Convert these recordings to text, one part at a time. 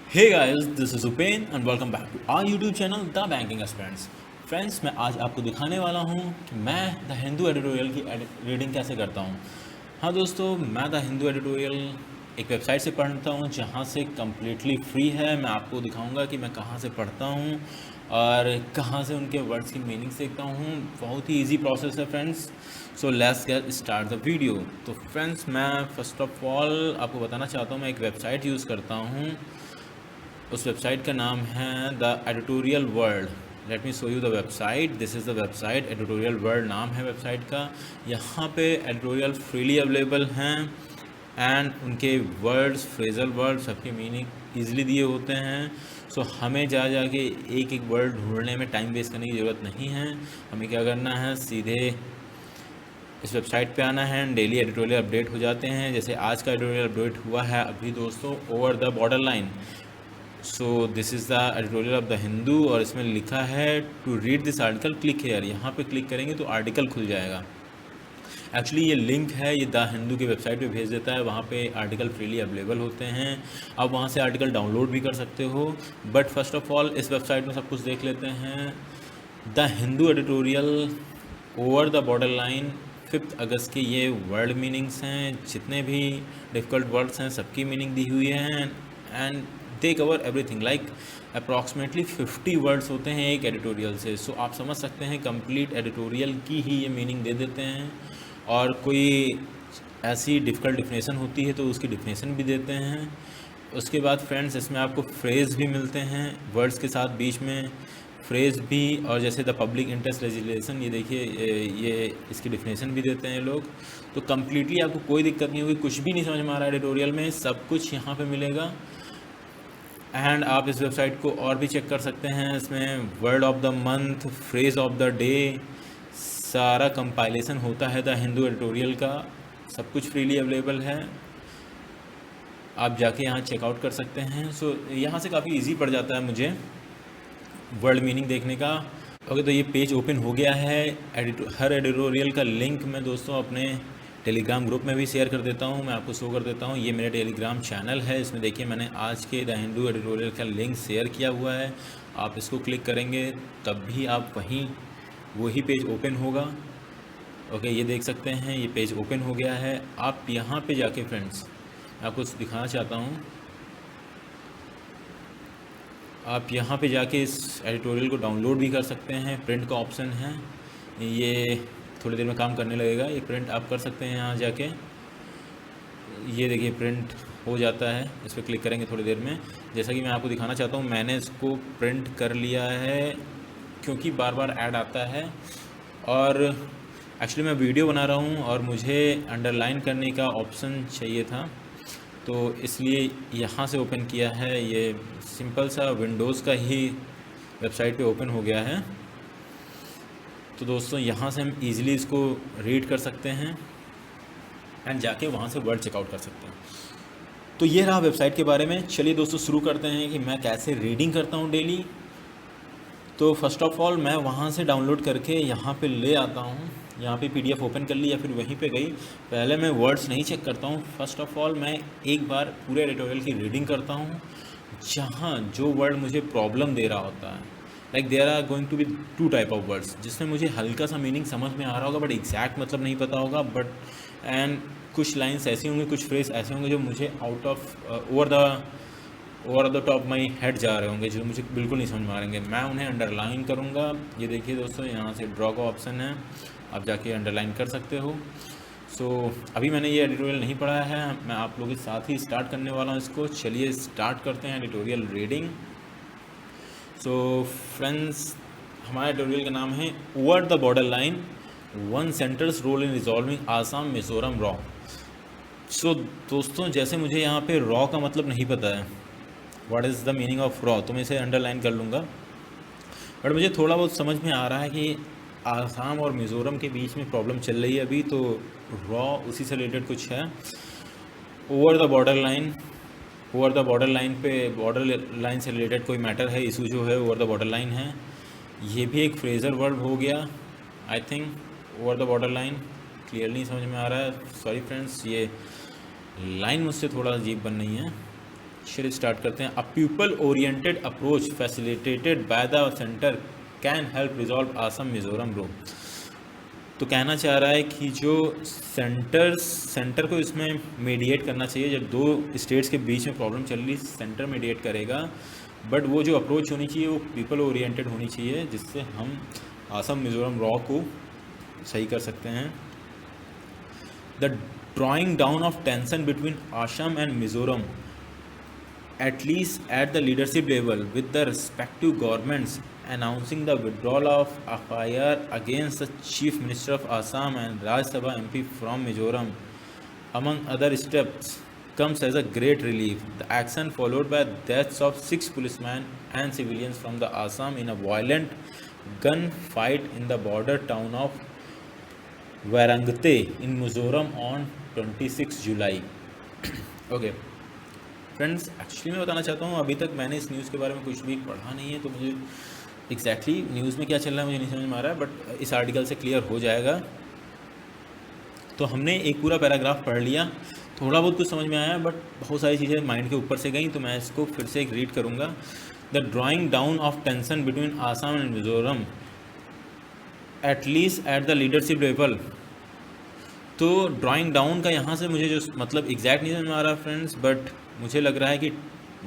Hey guys, this is Upen and welcome back to our YouTube channel the banking aspirants. Friends, मैं आज आपको दिखाने वाला हूँ कि मैं द हिंदू एडिटोरियल की रीडिंग कैसे करता हूँ। हाँ दोस्तों, मैं द हिंदू एडिटोरियल एक वेबसाइट से पढ़ता हूँ जहाँ से कम्प्लीटली फ्री है। मैं आपको दिखाऊंगा कि मैं कहाँ से पढ़ता हूँ और कहाँ से उनके वर्ड्स की मीनिंग सीखता हूँ। बहुत ही इजी प्रोसेस है friends. So let's get start the video. तो फ्रेंड्स, मैं फर्स्ट ऑफ ऑल आपको बताना चाहता हूँ मैं एक वेबसाइट यूज़ करता हूँ। उस वेबसाइट का नाम है the editorial world. Let me show you the website. This is the website, editorial world नाम है वेबसाइट का। यहाँ पे एडिटोरियल फ्रीली अवेलेबल हैं एंड उनके वर्ड्स, फ्रेजल वर्ड, सबके मीनिंग ईजिली दिए होते हैं। सो हमें जा के एक एक वर्ड ढूंढने में टाइम वेस्ट करने की ज़रूरत नहीं है। हमें क्या करना है, सीधे इस वेबसाइट पे आना है। डेली एडिटोरियल अपडेट हो जाते हैं। जैसे आज का एडिटोरियल अपडेट हुआ है अभी दोस्तों, over the border line. So this is the editorial of the Hindu और इसमें लिखा है to read this article click here. यहाँ पे क्लिक करेंगे तो आर्टिकल खुल जाएगा। एक्चुअली ये लिंक है, ये द हिंदू की वेबसाइट पे भेज देता है। वहाँ पे आर्टिकल फ्रीली अवेलेबल होते हैं। आप वहाँ से आर्टिकल डाउनलोड भी कर सकते हो। बट फर्स्ट ऑफ ऑल इस वेबसाइट में सब कुछ देख लेते हैं। The Hindu editorial over the border line 5 अगस्त के ये वर्ड मीनिंग्स हैं। जितने भी डिफ़िकल्ट वर्ड्स हैं सबकी मीनिंग दी हुई है and they cover everything. Like approximately 50 words होते हैं एक एडिटोरियल से। सो आप समझ सकते हैं कंप्लीट एडिटोरियल की ही ये मीनिंग दे देते हैं। और कोई ऐसी डिफ़िकल्ट डिफिनेशन होती है तो उसकी डिफिनेशन भी देते हैं। उसके बाद फ्रेंड्स, इसमें आपको फ्रेज़ भी मिलते हैं वर्ड्स के साथ, बीच में फ्रेज़ भी। और जैसे द पब्लिक इंटरेस्ट लेजिस्लेशन, ये देखिए, ये इसकी डिफिनेशन भी देते हैं लोग। तो कम्प्लीटली आपको कोई दिक्कत नहीं होगी। कुछ भी नहीं समझ में आ रहा है एडिटोरियल में, सब कुछ यहाँ पे मिलेगा। एंड आप इस वेबसाइट को और भी चेक कर सकते हैं। इसमें word of the month, phrase of the day, सारा कंपाइलेशन होता है द हिंदू एडिटोरियल का। सब कुछ फ्रीली अवेलेबल है, आप जाके यहाँ चेकआउट कर सकते हैं। सो यहाँ से काफ़ी इजी पड़ जाता है मुझे वर्ड मीनिंग देखने का। ओके, तो ये पेज ओपन हो गया है। हर एडिटोरियल का लिंक मैं दोस्तों अपने टेलीग्राम ग्रुप में भी शेयर कर देता हूँ। मैं आपको शो कर देता हूँ, ये मेरा टेलीग्राम चैनल है। इसमें देखिए मैंने आज के द हिंदू एडिटोरियल का लिंक शेयर किया हुआ है। आप इसको क्लिक करेंगे तब भी आप वही पेज ओपन होगा। ओके, ये देख सकते हैं ये पेज ओपन हो गया है। आप यहाँ पे जाके फ्रेंड्स, मैं आपको दिखाना चाहता हूँ, आप यहाँ पे जाके इस एडिटोरियल को डाउनलोड भी कर सकते हैं। प्रिंट का ऑप्शन है, ये थोड़ी देर में काम करने लगेगा। ये प्रिंट आप कर सकते हैं यहाँ जाके। ये देखिए प्रिंट हो जाता है, इस पर क्लिक करेंगे थोड़ी देर में। जैसा कि मैं आपको दिखाना चाहता हूँ, मैंने इसको प्रिंट कर लिया है क्योंकि बार बार ऐड आता है। और एक्चुअली मैं वीडियो बना रहा हूँ और मुझे अंडरलाइन करने का ऑप्शन चाहिए था, तो इसलिए यहाँ से ओपन किया है। ये सिंपल सा विंडोज़ का ही वेबसाइट पे ओपन हो गया है। तो दोस्तों यहाँ से हम इजीली इसको रीड कर सकते हैं एंड जाके वहाँ से वर्ड चेकआउट कर सकते हैं। तो ये रहा वेबसाइट के बारे में। चलिए दोस्तों शुरू करते हैं कि मैं कैसे रीडिंग करता हूँ डेली। तो फर्स्ट ऑफ़ ऑल मैं वहाँ से डाउनलोड करके यहाँ पे ले आता हूँ। यहाँ पे पीडीएफ ओपन कर ली या फिर वहीं पे गई। पहले मैं वर्ड्स नहीं चेक करता हूँ। फर्स्ट ऑफ़ ऑल मैं एक बार पूरे एडिटोरियल की रीडिंग करता हूँ, जहाँ जो वर्ड मुझे प्रॉब्लम दे रहा होता है। Like there are going to be 2 type of words जिसमें मुझे हल्का सा मीनिंग समझ में आ रहा होगा बट एग्जैक्ट मतलब नहीं पता होगा। बट एंड कुछ लाइन्स ऐसी होंगी, कुछ फ्रेज ऐसे होंगे जो मुझे out of over the top my head जा रहे होंगे, जो मुझे बिल्कुल नहीं समझ में आ रहेंगे। मैं उन्हें अंडरलाइन करूँगा। ये देखिए दोस्तों, यहाँ से ड्रॉ का ऑप्शन है, आप जाके अंडरलाइन कर सकते हो। सो अभी मैंने ये एडिटोरियल नहीं पढ़ा है, मैं आप लोगों के साथ ही स्टार्ट करने वाला हूँ इसको। चलिए स्टार्ट करते हैं एडिटोरियल रीडिंग। सो फ्रेंड्स, हमारे एडिटोरियल का नाम है over the border line, 1 centre's role in resolving Assam Mizoram row. So दोस्तों, जैसे मुझे यहाँ पे रॉ का मतलब नहीं पता है, what is the meaning of raw, तो मैं इसे अंडरलाइन कर लूँगा। बट मुझे थोड़ा बहुत समझ में आ रहा है कि आसाम और मिज़ोरम के बीच में प्रॉब्लम चल रही है अभी, तो रॉ उसी से रिलेटेड कुछ है। Over the border line, over the border line पे बॉर्डर लाइन से रिलेटेड कोई मैटर है, इशू जो है ओवर द बॉर्डर लाइन है। ये भी एक फ्रेजर वर्ब हो गया I think. Over the border line clear नहीं समझ में आ रहा है, सॉरी फ्रेंड्स, ये लाइन मुझसे थोड़ा अजीब बन रही है। चलिए स्टार्ट करते हैं। A people oriented approach facilitated by the centre can help resolve Assam Mizoram row. तो कहना चाह रहा है कि जो सेंटर को इसमें मीडिएट करना चाहिए। जब दो स्टेट्स के बीच में प्रॉब्लम चल रही, सेंटर मीडिएट करेगा, बट वो जो अप्रोच होनी चाहिए वो पीपल ओरिएंटेड होनी चाहिए, जिससे हम आसम मिजोरम रॉ को सही कर सकते हैं। The drawing down of tension between Assam and Mizoram at least at the leadership level, with the respective governments announcing the withdrawal of FIR against the Chief Minister of Assam and Rajya Sabha MP from Mizoram, among other steps, comes as a great relief. The action followed by deaths of 6 policemen and civilians from the Assam in a violent gunfight in the border town of Warangte in Mizoram on 26 July. Okay. Friends, actually मैं बताना चाहता हूँ, अभी तक मैंने इस news के बारे में कुछ भी पढ़ा नहीं है, तो मुझे एग्जैक्टली न्यूज़ में क्या चल रहा है मुझे नहीं समझ में आ रहा है, बट इस आर्टिकल से क्लियर हो जाएगा। तो हमने एक पूरा पैराग्राफ पढ़ लिया, थोड़ा बहुत कुछ समझ में आया, बट बहुत सारी चीज़ें माइंड के ऊपर से गई, तो मैं इसको फिर से एक रीड करूँगा। The drawing down of tension between Assam and Mizoram at least at the leadership level. तो ड्राइंग डाउन का यहाँ से मुझे जो मतलब एग्जैक्ट नहीं समझ में आ रहा फ्रेंड्स, बट मुझे लग रहा है कि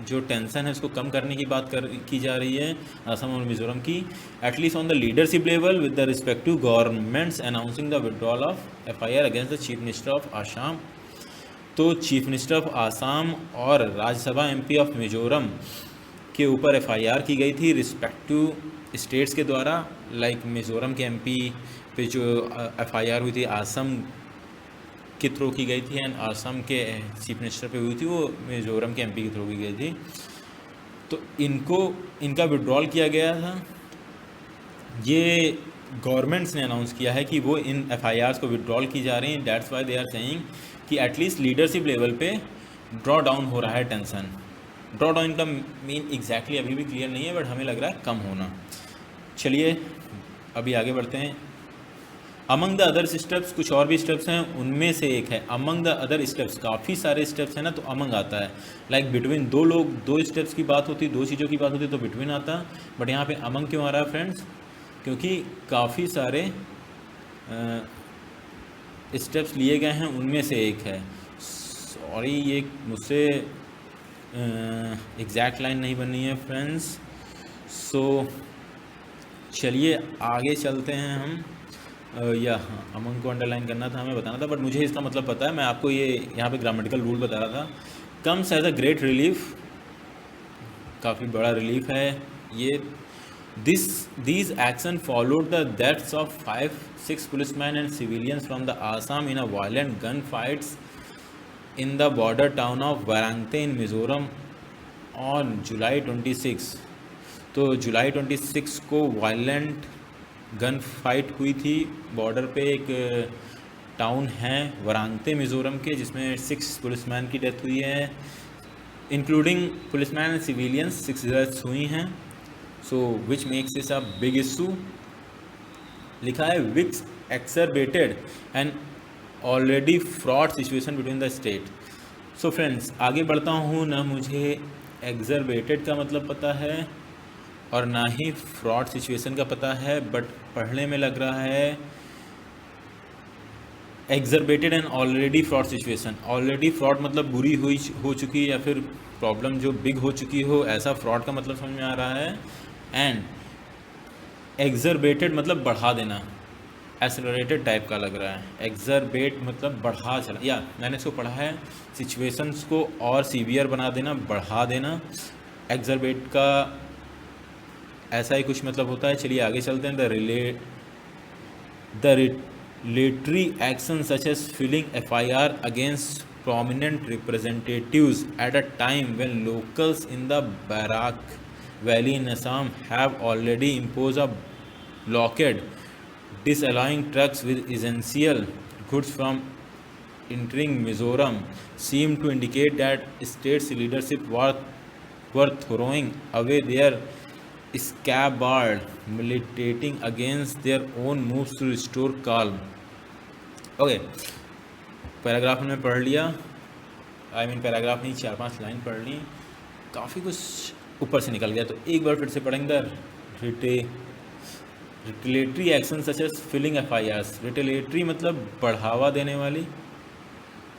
जो टेंशन है उसको कम करने की बात की जा रही है असम और मिजोरम की, at least on the leadership level, with the respective governments announcing the withdrawal of FIR against the chief minister of Assam. तो चीफ मिनिस्टर ऑफ आसाम और राज्यसभा MP ऑफ मिजोरम के ऊपर FIR की गई थी रिस्पेक्टिव स्टेट्स के द्वारा। लाइक मिजोरम के MP पे जो FIR हुई थी आसम के थ्रू की गई थी, एंड आसम के चीफ मिनिस्टर पे हुई थी वो मिजोरम के MP के थ्रू की गई थी। तो इनका विड्रॉल किया गया था। ये गवर्नमेंट्स ने अनाउंस किया है कि वो इन FIRs को विड्रॉल की जा रही हैं। That's why they are saying कि एटलीस्ट लीडरशिप लेवल पे ड्रॉ डाउन हो रहा है टेंशन। ड्रॉ डाउन का मीन एग्जैक्टली अभी भी क्लियर नहीं है, बट हमें लग रहा है कम होना। चलिए अभी आगे बढ़ते हैं। अमंग द अदर स्टेप्स, कुछ और भी स्टेप्स हैं, उनमें से एक है अमंग द अदर स्टेप्स। काफ़ी सारे स्टेप्स हैं ना, तो अमंग आता है। लाइक बिटवीन दो स्टेप्स की बात होती, दो चीज़ों की बात होती तो बिटवीन आता, बट यहाँ पे अमंग क्यों आ रहा है फ्रेंड्स? क्योंकि काफ़ी सारे स्टेप्स लिए गए हैं, उनमें से एक है। सॉरी, ये मुझसे एग्जैक्ट लाइन नहीं बनी है फ्रेंड्स। सो चलिए आगे चलते हैं हम। या हाँ, अमंग को अंडरलाइन करना था, हमें बताना था, बट मुझे इसका मतलब पता है। मैं आपको ये यहाँ पे ग्रामेटिकल रूल बता रहा था। Comes as a great relief, काफ़ी बड़ा रिलीफ है ये। These action followed the deaths of 5-6 policeman and civilians from the Assam in a violent gun fights in the border town of Vairengte in Mizoram on July 26। तो जुलाई 26 को violent gun fight हुई थी border पे। एक टाउन है वरांगते मिज़ोरम के, जिसमें 6 पुलिसमैन की डेथ हुई है, including policeman and civilians 6 deaths हुई हैं। So which makes this a big issue. लिखा है which exacerbated and already fraught situation between the state. So friends, आगे बढ़ता हूँ। ना मुझे एक्सरबेटेड का मतलब पता है और ना ही फ्रॉड सिचुएशन का पता है, बट पढ़ने में लग रहा है exacerbated and already fraught situation. Already fraught मतलब बुरी हो चुकी, या फिर प्रॉब्लम जो बिग हो चुकी हो, ऐसा फ्रॉड का मतलब समझ में आ रहा है। एंड एग्जर्बेटेड मतलब बढ़ा देना, एक्सेलरेटेड टाइप का लग रहा है। एग्जर्बेट मतलब बढ़ा चला, या मैंने इसको पढ़ा है सिचुएशंस को और सीवियर बना देना, बढ़ा देना। एग्जर्बेट का ऐसा ही कुछ मतलब होता है। चलिए आगे चलते हैं। The retaliatory action such as filing FIR against prominent representatives at a time when locals in the Barak Valley in Assam have already imposed a blockade disallowing trucks with essential goods from entering Mizoram, seem to indicate that state's leadership were throwing away their scabbard, militating against their own moves to restore calm. Okay, paragraph हमने पढ़ लिया। Paragraph नहीं, 4-5 line पढ़ ली। काफ़ी कुछ ऊपर से निकल गया। तो एक बार फिर से पढ़ेंगे। Retaliatory action such as filing FIRs। Retaliatory मतलब बढ़ावा देने वाली,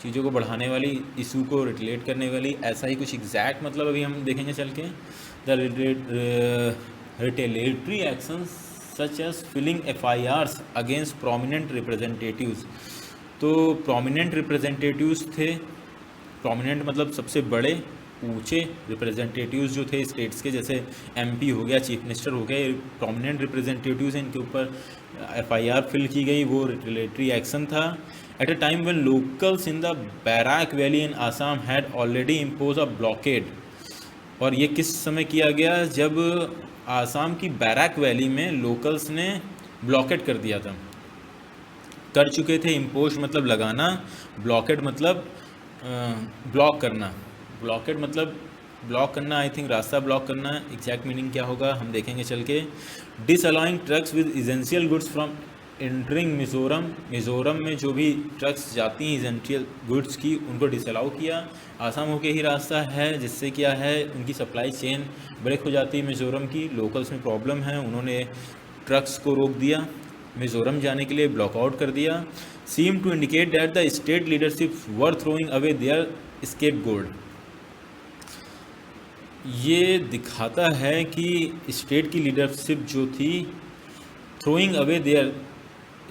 चीज़ों को बढ़ाने वाली, इशू को रिटेलेट करने वाली, ऐसा ही कुछ एग्जैक्ट मतलब अभी हम देखेंगे चल के। The retaliatory action such as filing FIRs against prominent representatives. तो प्रोमिनेंट रिप्रेजेंटेटिव्स थे, प्रोमिनेंट मतलब सबसे बड़े ऊंचे रिप्रेजेंटेटिव्स जो थे स्टेट्स के, जैसे MP हो गया, चीफ मिनिस्टर हो गए, प्रोमिनेंट रिप्रेजेंटेटिव्स हैं, इनके ऊपर FIR फिल की गई, वो रिटेलेटरी एक्शन था। At a time when locals in the बैराक valley in Assam had already impose a blockade. और ये किस समय किया गया? जब आसाम की बैराक वैली में लोकल्स ने ब्लॉकेट कर दिया था, कर चुके थे। इम्पोज मतलब लगाना, ब्लॉकेट मतलब ब्लॉक करना। ब्लॉकेट मतलब ब्लॉक करना, आई थिंक रास्ता ब्लॉक करना। एग्जैक्ट मीनिंग क्या होगा हम देखेंगे चल के। Disallowing trucks with essential goods from entering Mizoram. Mizoram में जो भी ट्रक्स जाती हैं इसेंशियल गुड्स की, उनको डिसअलाउ किया। आसाम होके ही रास्ता है, जिससे क्या है उनकी सप्लाई चेन ब्रेक हो जाती है मिज़ोरम की। लोकल्स में प्रॉब्लम है, उन्होंने ट्रक्स को रोक दिया, मिज़ोरम जाने के लिए ब्लॉकआउट कर दिया। Seem to indicate that the state leadership were throwing away their scapegoat. ये दिखाता है कि स्टेट की लीडरशिप जो थी, throwing away their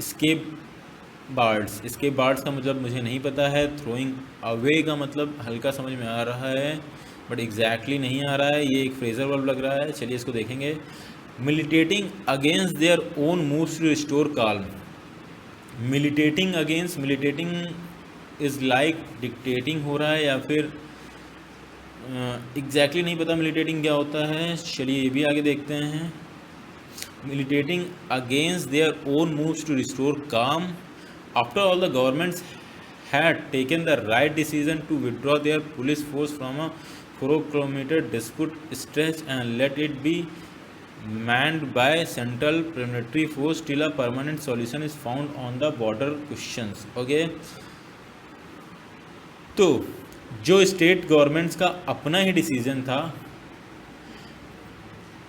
scape bards का मतलब मुझे नहीं पता है। थ्रोइंग अवे का मतलब हल्का समझ में आ रहा है, बट एग्जैक्टली नहीं आ रहा है। ये एक फ्रेजर वर्ब लग रहा है, चलिए इसको देखेंगे। Militating against their own moves to restore calm. Militating against, militating is like dictating हो रहा है, या फिर एग्जैक्टली नहीं पता मिलिटेटिंग क्या होता है। चलिए ये भी आगे देखते हैं। Militating against their own moves to restore calm. After all the governments had taken the right decision to withdraw their police force from a 4 kilometer dispute stretch and let it be manned by central paramilitary force till a permanent solution is found on the border questions. Okay, तो जो state governments का अपना ही decision था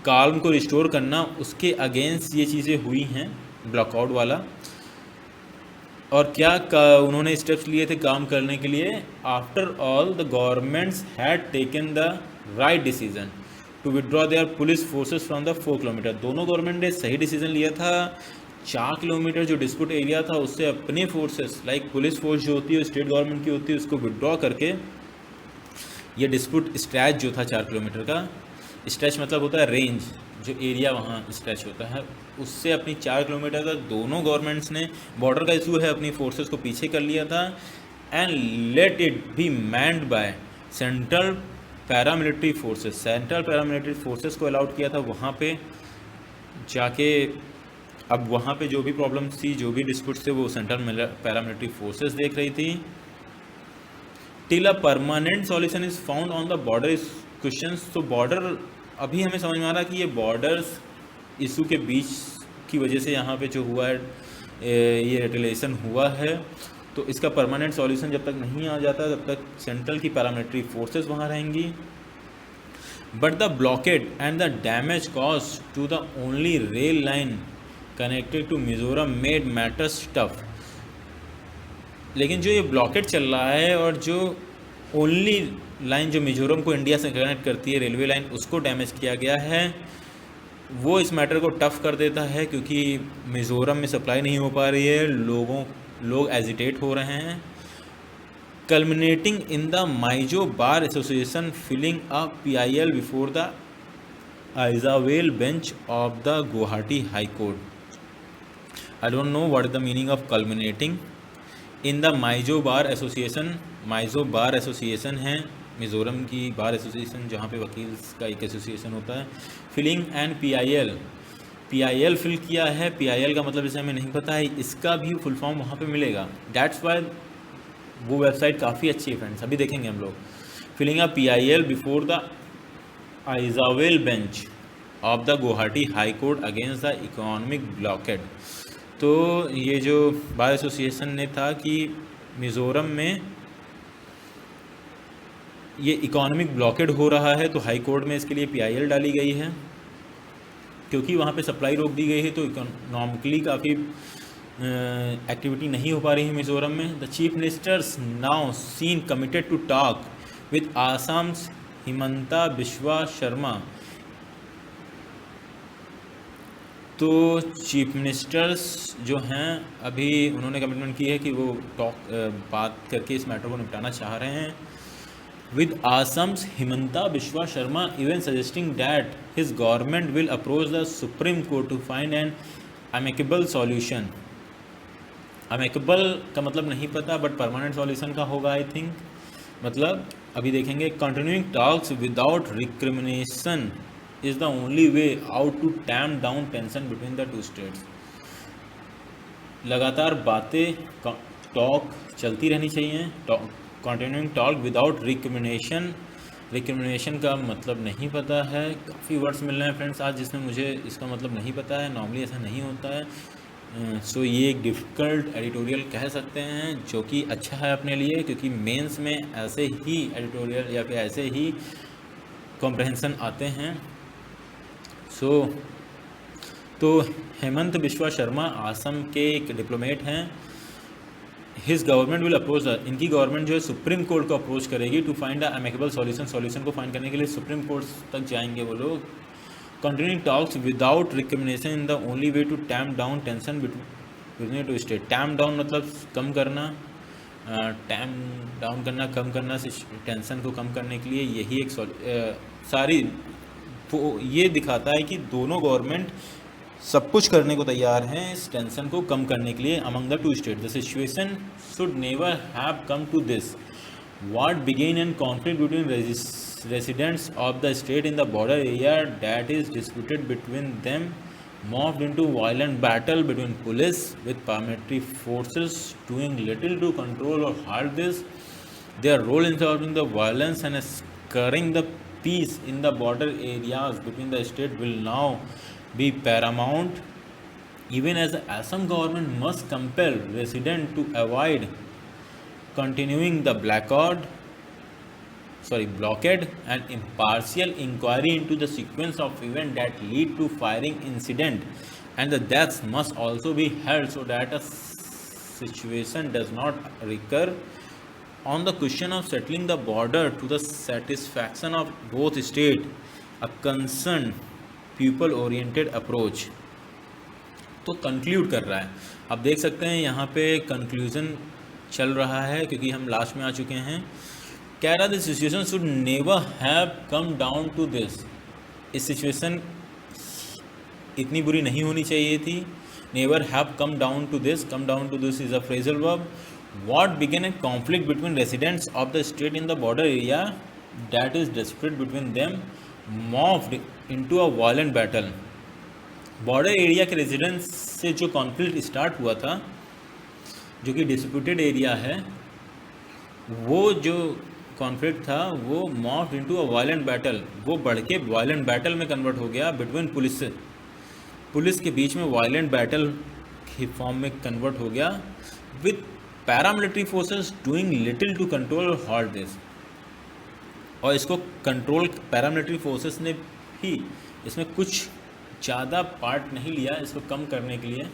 calm को restore करना, उसके against ये चीज़ें हुई हैं, ब्लॉकआउट वाला। और क्या उन्होंने स्टेप्स लिए थे काम करने के लिए? After all the governments had taken the right decision to withdraw their police forces from the 4 kilometre. दोनों गवर्नमेंट ने सही डिसीजन लिया था। 4 किलोमीटर जो डिस्प्यूट एरिया था उससे अपने फोर्सेस, लाइक पुलिस फोर्स जो होती है स्टेट गवर्नमेंट की होती है, उसको विड्रॉ करके ये डिस्प्यूट स्ट्रेच जो था 4 किलोमीटर का, स्ट्रेच मतलब होता है रेंज, जो एरिया वहाँ स्ट्रेच होता है, उससे अपनी 4 किलोमीटर तक दोनों गवर्नमेंट्स ने, बॉर्डर का इशू है, अपनी फोर्सेस को पीछे कर लिया था। And let it be manned by central paramilitary forces. Central paramilitary forces को अलाउड किया था वहाँ पे जाके। अब वहाँ पे जो भी प्रॉब्लम्स थी, जो भी डिस्प्यूट्स थे, वो सेंट्रल पैरामिलिट्री फोर्सेस देख रही थी। Till a permanent solution is found on the border questions. तो बॉर्डर, अभी हमें समझ में आ रहा कि ये बॉर्डर्स इशू के बीच की वजह से यहाँ पे जो हुआ है, ये रिटेलिएशन हुआ है। तो इसका परमानेंट सॉल्यूशन जब तक नहीं आ जाता तब तक सेंट्रल की पैरामिलिट्री फोर्सेस वहाँ रहेंगी। But the blockade and the damage caused to the only rail line connected to Mizoram made matters tough. लेकिन जो ये ब्लॉकेट चल रहा है और जो ओनली लाइन जो मिजोरम को इंडिया से कनेक्ट करती है, रेलवे लाइन, उसको डैमेज किया गया है, वो इस मैटर को टफ कर देता है, क्योंकि मिज़ोरम में सप्लाई नहीं हो पा रही है, लोग एजिटेट हो रहे हैं। Culminating in the Mizo bar association filing a PIL before the Aizawl bench of the Guwahati high court. I don't know what is the meaning of culminating in the Mizo bar association. Mizo bar association है मिज़ोरम की bar association, जहाँ पे वकील का एक association होता है। Filling and PIL fill किया है। PIL का मतलब इसे हमें नहीं पता है, इसका भी फुल फॉर्म वहाँ पे मिलेगा। डैट्स वाई वो वेबसाइट काफ़ी अच्छी है फ्रेंड्स, अभी देखेंगे हम लोग। Filing a PIL before the Aizawl bench of the Guwahati high court against the economic blockade. तो ये जो बार एसोसिएशन ने था कि मिज़ोरम में ये इकोनॉमिक ब्लॉकेड हो रहा है, तो हाई कोर्ट में इसके लिए PIL डाली गई है, क्योंकि वहाँ पे सप्लाई रोक दी गई है, तो इकोनॉमिकली काफ़ी एक्टिविटी नहीं हो पा रही है मिज़ोरम में। The chief ministers now seen committed to talk with Assam's Himanta Biswa Sarma. तो चीफ मिनिस्टर्स जो हैं अभी उन्होंने कमिटमेंट की है कि वो बात करके इस मैटर को निपटाना चाह रहे हैं। With Assam's Himanta Biswa Sarma even suggesting that his government will approach the supreme court to find an amicable solution. Amicable का मतलब नहीं पता, बट परमानेंट सॉल्यूशन का होगा आई थिंक। मतलब अभी देखेंगे। Continuing talks without recrimination is the only way out to time down tension between the two states. लगातार बातें टॉक चलती रहनी चाहिए। Continuing talk without recrimination, recrimination का मतलब नहीं पता है। काफ़ी वर्ड्स मिल रहे हैं फ्रेंड्स आज जिसमें मुझे इसका मतलब नहीं पता है। नॉर्मली ऐसा नहीं होता है। सो ये एक डिफ़िकल्ट एडिटोरियल कह सकते हैं, जो कि अच्छा है अपने लिए, क्योंकि मेंस में ऐसे ही एडिटोरियल या फिर ऐसे ही कॉम्प्रहेंसन आते हैं। तो हेमंत बिश्वा शर्मा आसम के एक डिप्लोमेट हैं। हिज गवर्नमेंट विल अप्रोच, इनकी गवर्नमेंट जो है सुप्रीम कोर्ट को अप्रोच करेगी to find a amicable solution को फाइंड करने के लिए सुप्रीम कोर्ट तक जाएंगे वो लोग। Continuing talks without recommendation in the only way to time down tension between two state. Tame down मतलब कम करना, टैम डाउन करना, कम करना, टेंशन को कम करने के लिए यही एक सारी वो ये दिखाता है कि दोनों गवर्नमेंट सब कुछ करने को तैयार हैं इस टेंशन को कम करने के लिए among the two state. The situation should never have come to this. What began in conflict between residents of the state in the border area that is disputed between them morphed into violent battle between police with paramilitary forces doing little to control or halt this. Their role in solving the violence and securing the peace in the border areas between the state will now be paramount, even as the Assam government must compel residents to avoid continuing the blockade and impartial inquiry into the sequence of events that lead to firing incident, and the deaths must also be held so that a situation does not recur. On the question of settling the border to the satisfaction of both states, a concerned people oriented approach तो conclude कर रहा है। आप देख सकते हैं यहाँ पे कंक्लूजन चल रहा है, क्योंकि हम लास्ट में आ चुके हैं। कह रहा this situation should never have come down to this. इस सिचुएशन इतनी बुरी नहीं होनी चाहिए थी। Never have come down to this. Come down to this is a phrasal verb. What began a conflict between residents of the state in the border area that is disputed between them morphed into a violent battle. Border area के residents से जो conflict start हुआ था, जो कि disputed area है, वो जो कॉन्फ्लिक्ट था वो morphed into a violent battle, वो बढ़ के वायलेंट बैटल में कन्वर्ट हो गया बिटवीन पुलिस के बीच में वायलेंट बैटल की फॉर्म में कन्वर्ट हो गया with paramilitary forces doing little to control और हॉल्ट दिस। और इसको कंट्रोल पैरामिलिट्री फोर्सेस ने भी इसमें कुछ ज़्यादा पार्ट नहीं लिया इसको कम करने के लिए।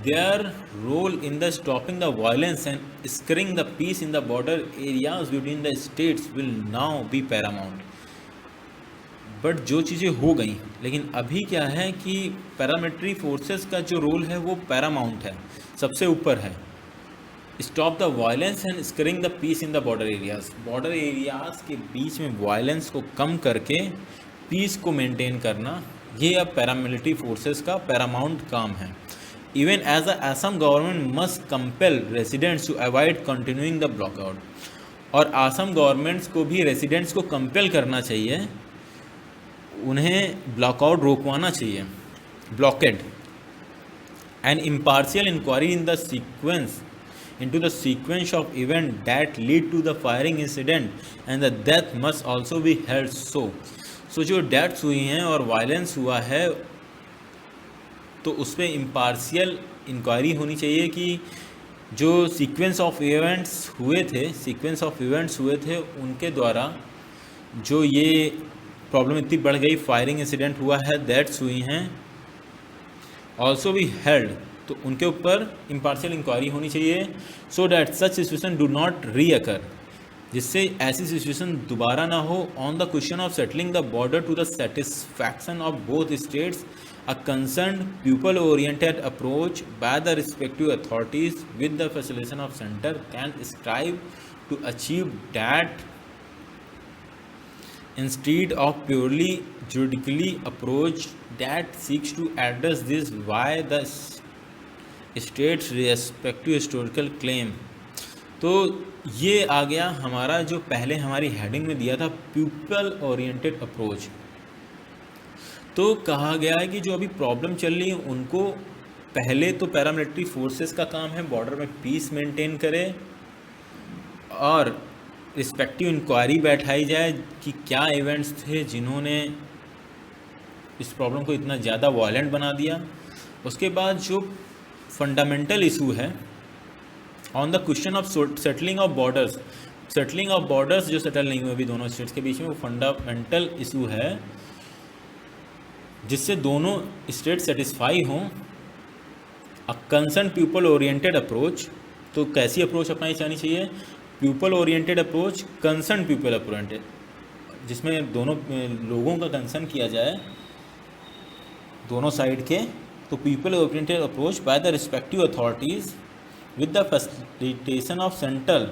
Their role in the stopping the violence and securing the peace in the border areas between the states will now be paramount. But जो चीज़ें हो गई, लेकिन अभी क्या है कि पैरामिलिट्री फोर्सेस का जो रोल है वो पैरामाउंट है, सबसे ऊपर है। Stop the violence and securing the peace in the border areas. Border areas के बीच में वायलेंस को कम करके पीस को मेंटेन करना, ये अब पैरामिलिट्री फोर्सेस का पैरामाउंट काम है। Even as the Assam government must compel residents to avoid continuing the blockout. और आसम गवर्नमेंट्स को भी रेसिडेंट्स को कंपेल करना चाहिए, उन्हें ब्लॉकआउट रोकवाना चाहिए, blockade. And impartial inquiry in the sequence into the sequence of events that lead to the firing incident and the death must also be held. So जो डेथ्स हुई हैं और वायलेंस हुआ है तो उस पर इम्पार्शियल इंक्वायरी होनी चाहिए कि जो सीक्वेंस ऑफ इवेंट्स हुए थे उनके द्वारा जो ये प्रॉब्लम इतनी बढ़ गई, फायरिंग इंसिडेंट हुआ है, डेथ्स हुई हैं, ऑल्सो भी हेल्ड, तो उनके ऊपर इम्पार्शियल इंक्वायरी होनी चाहिए, so that such situation do not recur, जिससे ऐसी सिचुएशन दोबारा ना हो। On the question of settling the border to the satisfaction of both states, a concerned pupil oriented approach by the respective authorities with the facilitation of center can strive to achieve that instead of purely juridically approach that seeks to address this why the state's respective historical claim। तो ये आ गया हमारा जो पहले हमारी heading में दिया था, पीपल ओरिएंटेड अप्रोच। तो कहा गया है कि जो अभी प्रॉब्लम चल रही है उनको पहले तो पैरामिलिट्री फोर्सेस का काम है बॉर्डर में पीस मेंटेन करे और रिस्पेक्टिव इंक्वायरी बैठाई जाए कि क्या इवेंट्स थे जिन्होंने इस प्रॉब्लम को इतना ज़्यादा वायलेंट बना दिया। उसके बाद जो फंडामेंटल इशू है on the question of settling of borders जो सेटल नहीं हुए अभी दोनों स्टेट्स के बीच में, वो फंडामेंटल इशू है जिससे दोनों स्टेट सेटिस्फाई हों। अ कंसर्न पीपल ओरिएंटेड अप्रोच, तो कैसी अप्रोच अपनाई जानी चाहिए? People oriented approach, concern people oriented, जिसमें दोनों लोगों का कंसर्न किया जाए दोनों साइड के। तो people oriented approach by the respective authorities with the facilitation of central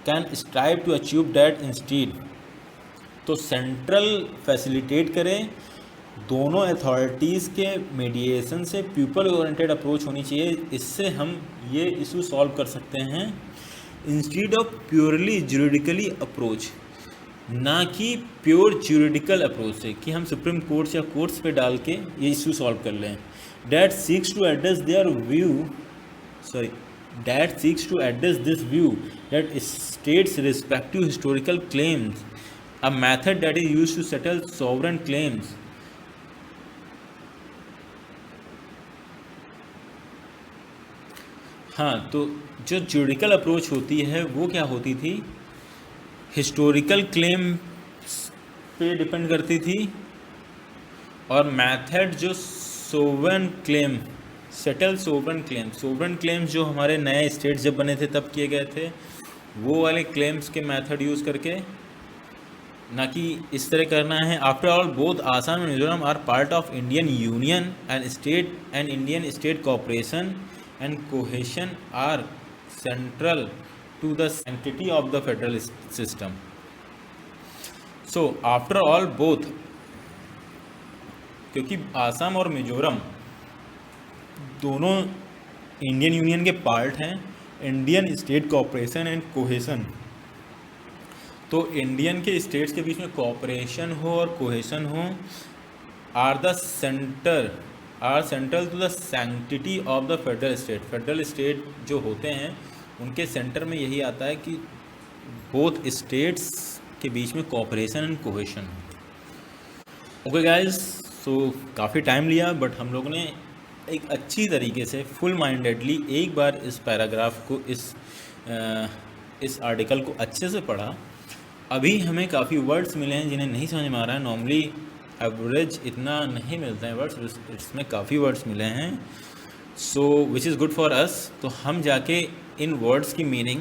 can strive to achieve that instead. तो सेंट्रल फैसिलिटेट करें, दोनों अथॉरिटीज़ के मीडिएशन से पीपल ओरिएंटेड अप्रोच होनी चाहिए। इससे हम ये इशू सॉल्व कर सकते हैं इंस्टीड ऑफ प्योरली ज्यूरिडिकली अप्रोच, ना कि प्योर ज्यूरिडिकल अप्रोच से कि हम सुप्रीम कोर्ट्स या कोर्ट्स पे डाल के ये इशू सॉल्व कर लें। That seeks to address this view that states respective historical claims, a method that is used to settle sovereign claims. हाँ, तो जो ज्यूडिकल अप्रोच होती है वो क्या होती थी, हिस्टोरिकल क्लेम पे डिपेंड करती थी, और मेथड जो sovereign claim, settle sovereign claims जो हमारे नए स्टेट्स जब बने थे तब किए गए थे, वो वाले क्लेम्स के मेथड यूज़ करके, ना कि इस तरह करना है। After all both Assam and Mizoram are part of Indian union and Indian state cooperation and cohesion are central to the sanctity of the federal system. So after all both, क्योंकि आसाम और मिजोरम दोनों इंडियन यूनियन के पार्ट हैं, Indian state cooperation and cohesion, तो Indian के states के बीच में कोऑपरेशन हो और कोहेशन हो, are central to the sanctity of the federal state जो होते हैं उनके सेंटर में यही आता है कि बोथ स्टेट्स के बीच में cooperation and cohesion. Okay guys, so काफ़ी टाइम लिया बट हम लोगों ने एक अच्छी तरीके से फुल माइंडेडली एक बार इस पैराग्राफ को, इस आर्टिकल को अच्छे से पढ़ा। अभी हमें काफ़ी वर्ड्स मिले हैं जिन्हें नहीं समझ में आ रहा है, नॉर्मली एवरेज इतना नहीं मिलता है वर्ड्स, इसमें काफ़ी वर्ड्स मिले हैं, so which is good for us. तो हम जाके इन वर्ड्स की मीनिंग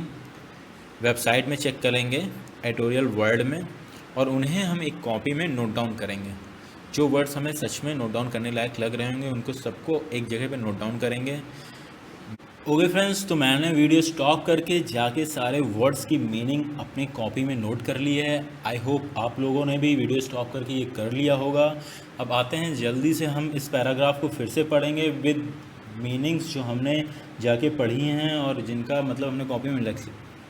वेबसाइट में चेक करेंगे एडिटोरियल वर्ड में, और उन्हें हम एक कॉपी में नोट डाउन करेंगे। जो वर्ड्स हमें सच में नोट डाउन करने लायक लग रहे होंगे उनको सबको एक जगह पे नोट डाउन करेंगे। ओके फ्रेंड्स, तो मैंने वीडियो स्टॉप करके जाके सारे वर्ड्स की मीनिंग अपनी कॉपी में नोट कर ली है। आई होप आप लोगों ने भी वीडियो स्टॉप करके ये कर लिया होगा। अब आते हैं जल्दी से हम इस पैराग्राफ को फिर से पढ़ेंगे विद मीनिंग्स जो हमने जाके पढ़ी हैं और जिनका मतलब हमने कॉपी में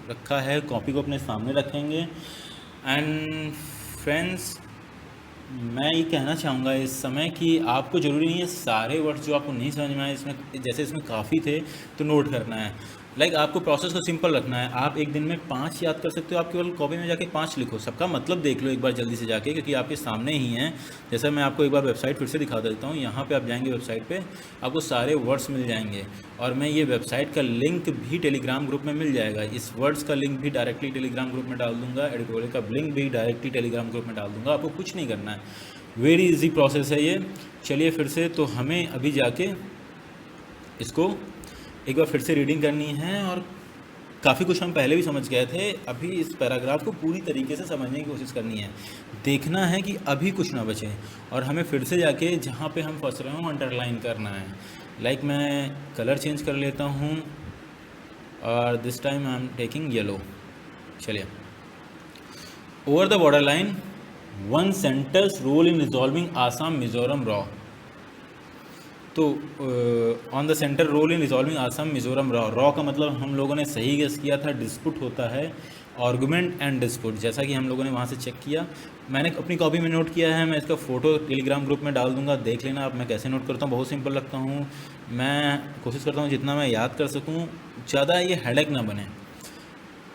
रखा है। कॉपी को अपने सामने रखेंगे। एंड फ्रेंड्स, मैं ये कहना चाहूँगा इस समय कि आपको ज़रूरी नहीं है सारे वर्ड्स जो आपको नहीं समझ में आए, इसमें जैसे इसमें काफ़ी थे तो नोट करना है। लाइक आपको प्रोसेस को सिंपल रखना है। आप एक दिन में 5 याद कर सकते हो, आप केवल कॉपी में जाके 5 लिखो, सबका मतलब देख लो एक बार जल्दी से जाके, क्योंकि आपके सामने ही हैं। जैसा मैं आपको एक बार वेबसाइट फिर से दिखा देता हूँ। यहाँ पे आप जाएंगे वेबसाइट पे, आपको सारे वर्ड्स मिल जाएंगे, और मैं ये वेबसाइट का लिंक भी टेलीग्राम ग्रुप में मिल जाएगा। इस वर्ड्स का लिंक भी डायरेक्टली टेलीग्राम ग्रुप में डाल दूँगा, एडिटोरियल का लिंक भी डायरेक्टली टेलीग्राम ग्रुप में डाल दूँगा। आपको कुछ नहीं करना है, वेरी इजी प्रोसेस है ये। चलिए फिर से, तो हमें अभी जाके इसको एक बार फिर से रीडिंग करनी है, और काफ़ी कुछ हम पहले भी समझ गए थे, अभी इस पैराग्राफ को पूरी तरीके से समझने की कोशिश करनी है। देखना है कि अभी कुछ ना बचे, और हमें फिर से जाके जहाँ पे हम फंस रहे हों अंडरलाइन करना है। लाइक मैं कलर चेंज कर लेता हूँ, और this time I am taking yellow. चलिए, over the border line one centre's role in resolving Assam Mizoram row. तो on the centre role in resolving Assam Mizoram row का मतलब हम लोगों ने सही गेस किया था, डिस्प्यूट होता है, आर्गुमेंट एंड डिस्प्यूट, जैसा कि हम लोगों ने वहाँ से चेक किया। मैंने अपनी कॉपी में नोट किया है, मैं इसका फ़ोटो टेलीग्राम ग्रुप में डाल दूंगा, देख लेना आप मैं कैसे नोट करता हूँ। बहुत सिंपल रखता हूँ, मैं कोशिश करता हूँ जितना मैं याद कर सकूँ, ज़्यादा ये हेडेक ना बने।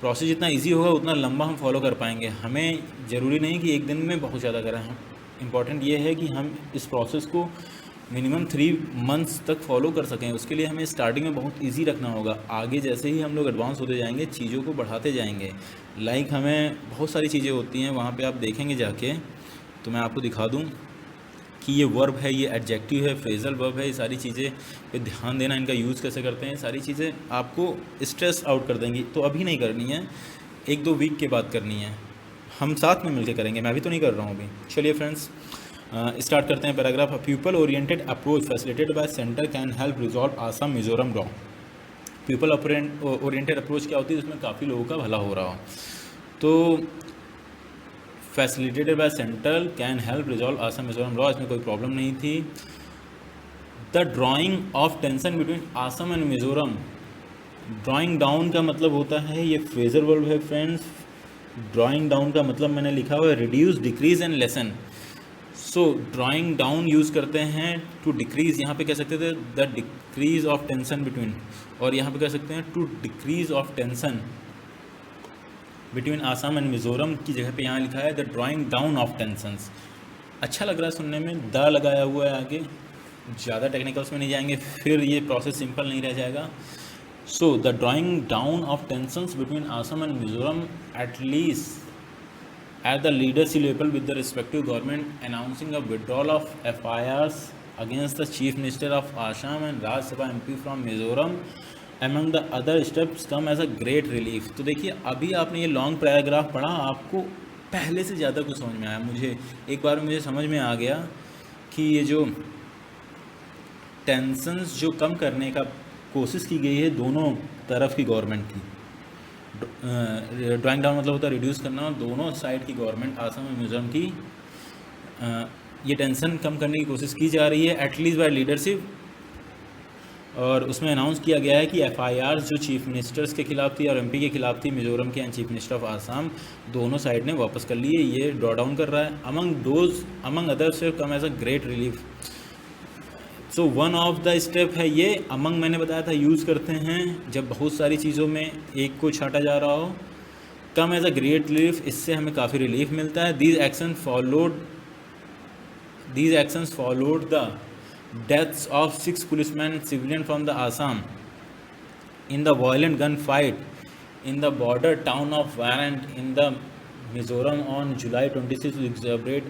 प्रोसेस जितना ईजी होगा उतना लंबा हम फॉलो कर पाएंगे। हमें ज़रूरी नहीं कि एक दिन में बहुत ज़्यादा करें, हम इम्पॉर्टेंट ये है कि हम इस प्रोसेस को मिनिमम 3 मंथ्स तक फॉलो कर सकें। उसके लिए हमें स्टार्टिंग में बहुत इजी रखना होगा, आगे जैसे ही हम लोग एडवांस होते जाएंगे चीज़ों को बढ़ाते जाएंगे। लाइक हमें बहुत सारी चीज़ें होती हैं, वहाँ पे आप देखेंगे जाके, तो मैं आपको दिखा दूँ कि ये वर्ब है, ये एडजेक्टिव है, फ्रेजल वर्ब है, ये सारी चीज़ें पे ध्यान देना, इनका यूज़ कैसे करते हैं, सारी चीज़ें आपको स्ट्रेस आउट कर देंगी। तो अभी नहीं करनी है, 1-2 वीक के बाद करनी है, हम साथ में मिलकर करेंगे, मैं अभी तो नहीं कर रहा हूँ अभी। चलिए फ्रेंड्स, स्टार्ट करते हैं paragraph. A people oriented approach facilitated bye centre can help resolve Assam Mizoram raw. People oriented approach क्या होती है, जिसमें काफ़ी लोगों का भला हो रहा हो। तो facilitated bye centre can help resolve Assam Mizoram raw, इसमें कोई प्रॉब्लम नहीं थी। The drying of tension between Assam and Mizoram, drawing down का मतलब होता है, ये फ्रेजर वर्ब है फ्रेंड्स। ड्राइंग डाउन का मतलब मैंने लिखा हुआ है reduce, decrease and lesson. So drawing down use करते हैं टू डिक्रीज़, यहाँ पे कह सकते थे the decrease of tension between, और यहाँ पे कह सकते हैं to decrease of tension between Assam and Mizoram की जगह पे यहाँ लिखा है the drawing down of tensions. अच्छा लग रहा है सुनने में, द लगाया हुआ है आगे, ज़्यादा टेक्निकल्स में नहीं जाएंगे, फिर ये प्रोसेस सिंपल नहीं रह जाएगा। So the drawing down of tensions between Assam and Mizoram at least at the leadership level with the respective government announcing a withdrawal of FIRs against the Chief Minister of Assam and Rajya Sabha MP from Mizoram among the other steps come as a great relief। तो देखिए, अभी आपने ये long paragraph पढ़ा, आपको पहले से ज़्यादा कुछ समझ में आया। मुझे एक बार मुझे समझ में आ गया कि ये जो टेंशन्स जो कम करने का कोशिश की गई है दोनों तरफ की गवर्नमेंट की, ड्राइंग डाउन मतलब होता है रिड्यूस करना, दोनों साइड की गवर्नमेंट आसाम और मिजोरम की ये टेंशन कम करने की कोशिश की जा रही है एटलीस्ट बाय लीडरशिप। और उसमें अनाउंस किया गया है कि FIR जो चीफ मिनिस्टर्स के खिलाफ थी और MP के खिलाफ थी, मिजोरम के and chief minister of Assam, दोनों साइड ने वापस कर लिए। ये ड्रॉ डाउन कर रहा है among others come as a great relief. So one of the step है ये, अमंग मैंने बताया था यूज़ करते हैं जब बहुत सारी चीज़ों में एक को छाटा जा रहा हो। Come as a great relief, इससे हमें काफ़ी रिलीफ मिलता है। These actions followed the deaths of 6 policeman civilian from the Assam in the violent gun fight in the border town of Vairengte in the Mizoram on July 26 to exacerbate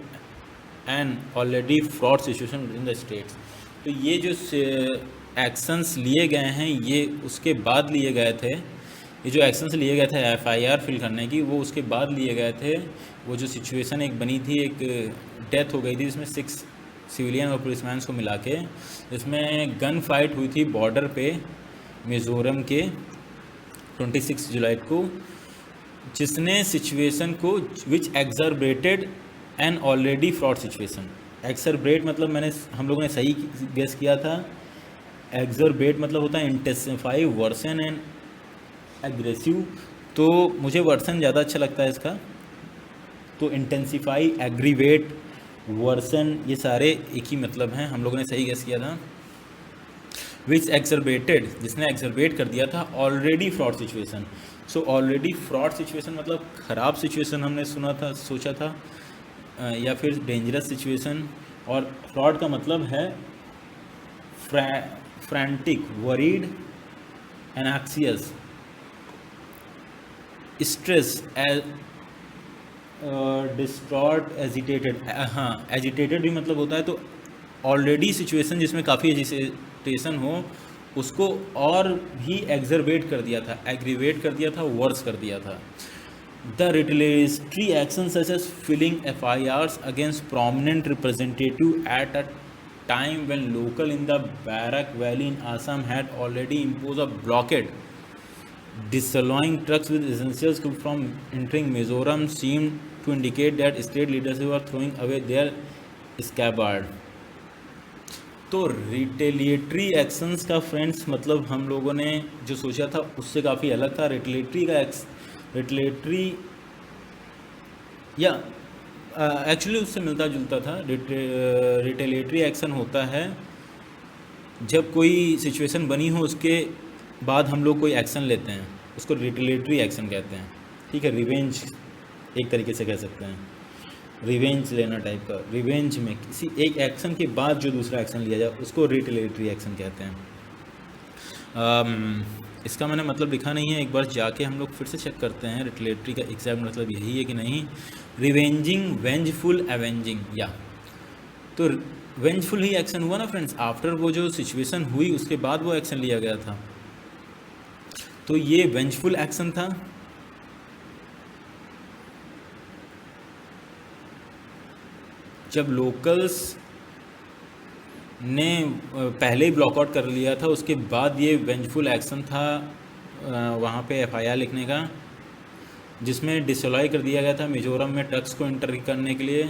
and already fraught situation in the states. तो ये जो actions लिए गए हैं ये उसके बाद लिए गए थे, ये जो एक्शंस लिए गए थे FIR फिल करने की, वो उसके बाद लिए गए थे। वो जो सिचुएशन एक बनी थी, एक डेथ हो गई थी जिसमें 6 सिविलियन और पुलिसमैन को मिला के, इसमें गन फाइट हुई थी बॉर्डर पे मिज़ोरम के 26 जुलाई को, जिसने सिचुएशन को विच एक्सरबरेटेड एन ऑलरेडी फ्रॉड सिचुएशन। एक्सरबरेट मतलब हम लोगों ने सही गेस किया था, एक्सरबरेट मतलब होता है इंटेंसिफाई, वर्सन एंड एग्रेसिव। तो मुझे वर्सन ज़्यादा अच्छा लगता है इसका, तो इंटेंसिफाई, एग्रीवेट, वर्सन, ये सारे एक ही मतलब हैं, हम लोगों ने सही गेस किया था। विच एक्सरबेटेड, जिसने एक्सरबेट कर दिया था already fraught situation. So already fraught situation मतलब ख़राब सिचुएशन हमने सुना था, सोचा था, या फिर डेंजरस सिचुएशन। और फ्रॉड का मतलब है frantic, worried, anxious, stress, distraught, agitated. हाँ, एजिटेटेड भी मतलब होता है तो ऑलरेडी सिचुएशन जिसमें काफ़ी एजिटेशन हो उसको और भी एग्जरबेट कर दिया था, एग्रीवेट कर दिया था, वर्स कर दिया था। The retaliatory action such as filing FIRs against prominent representative at a time when local in the Barak Valley in Assam had already imposed a blockade, disallowing trucks with essentials from entering Mizoram, seemed to indicate that state leadership were throwing away their scabbard. तो retaliatory actions का friends मतलब हम लोगों ने जो सोचा था उससे काफ़ी अलग था। रिटेलिएटरी या एक्चुअली उससे मिलता जुलता था। रिटेलिएटरी एक्शन होता है जब कोई सिचुएशन बनी हो उसके बाद हम लोग कोई एक्शन लेते हैं, उसको रिटेलिएटरी एक्शन कहते हैं। ठीक है, रिवेंज एक तरीके से कह सकते हैं, रिवेंज लेना टाइप का। रिवेंज में किसी एक एक्शन के बाद जो दूसरा एक्शन लिया जाए उसको रिटेलिएटरी एक्शन कहते हैं। इसका मैंने मतलब लिखा नहीं है, एक बार जाके हम लोग फिर से चेक करते हैं रिटेलिएटरी का एग्जैक्ट मतलब यही है कि नहीं। रिवेंजिंग, वेंजफुल, एवेंजिंग, या तो वेंजफुल ही एक्शन हुआ ना फ्रेंड्स, आफ्टर वो जो सिचुएशन हुई उसके बाद वो एक्शन लिया गया था, तो ये वेंजफुल एक्शन था। जब लोकल्स ने पहले ही ब्लॉकआउट कर लिया था उसके बाद ये वेंजफुल एक्शन था वहाँ पे FIR लिखने का, जिसमें डिसअलाउ कर दिया गया था मिजोरम में ट्रक्स को एंटर करने के लिए,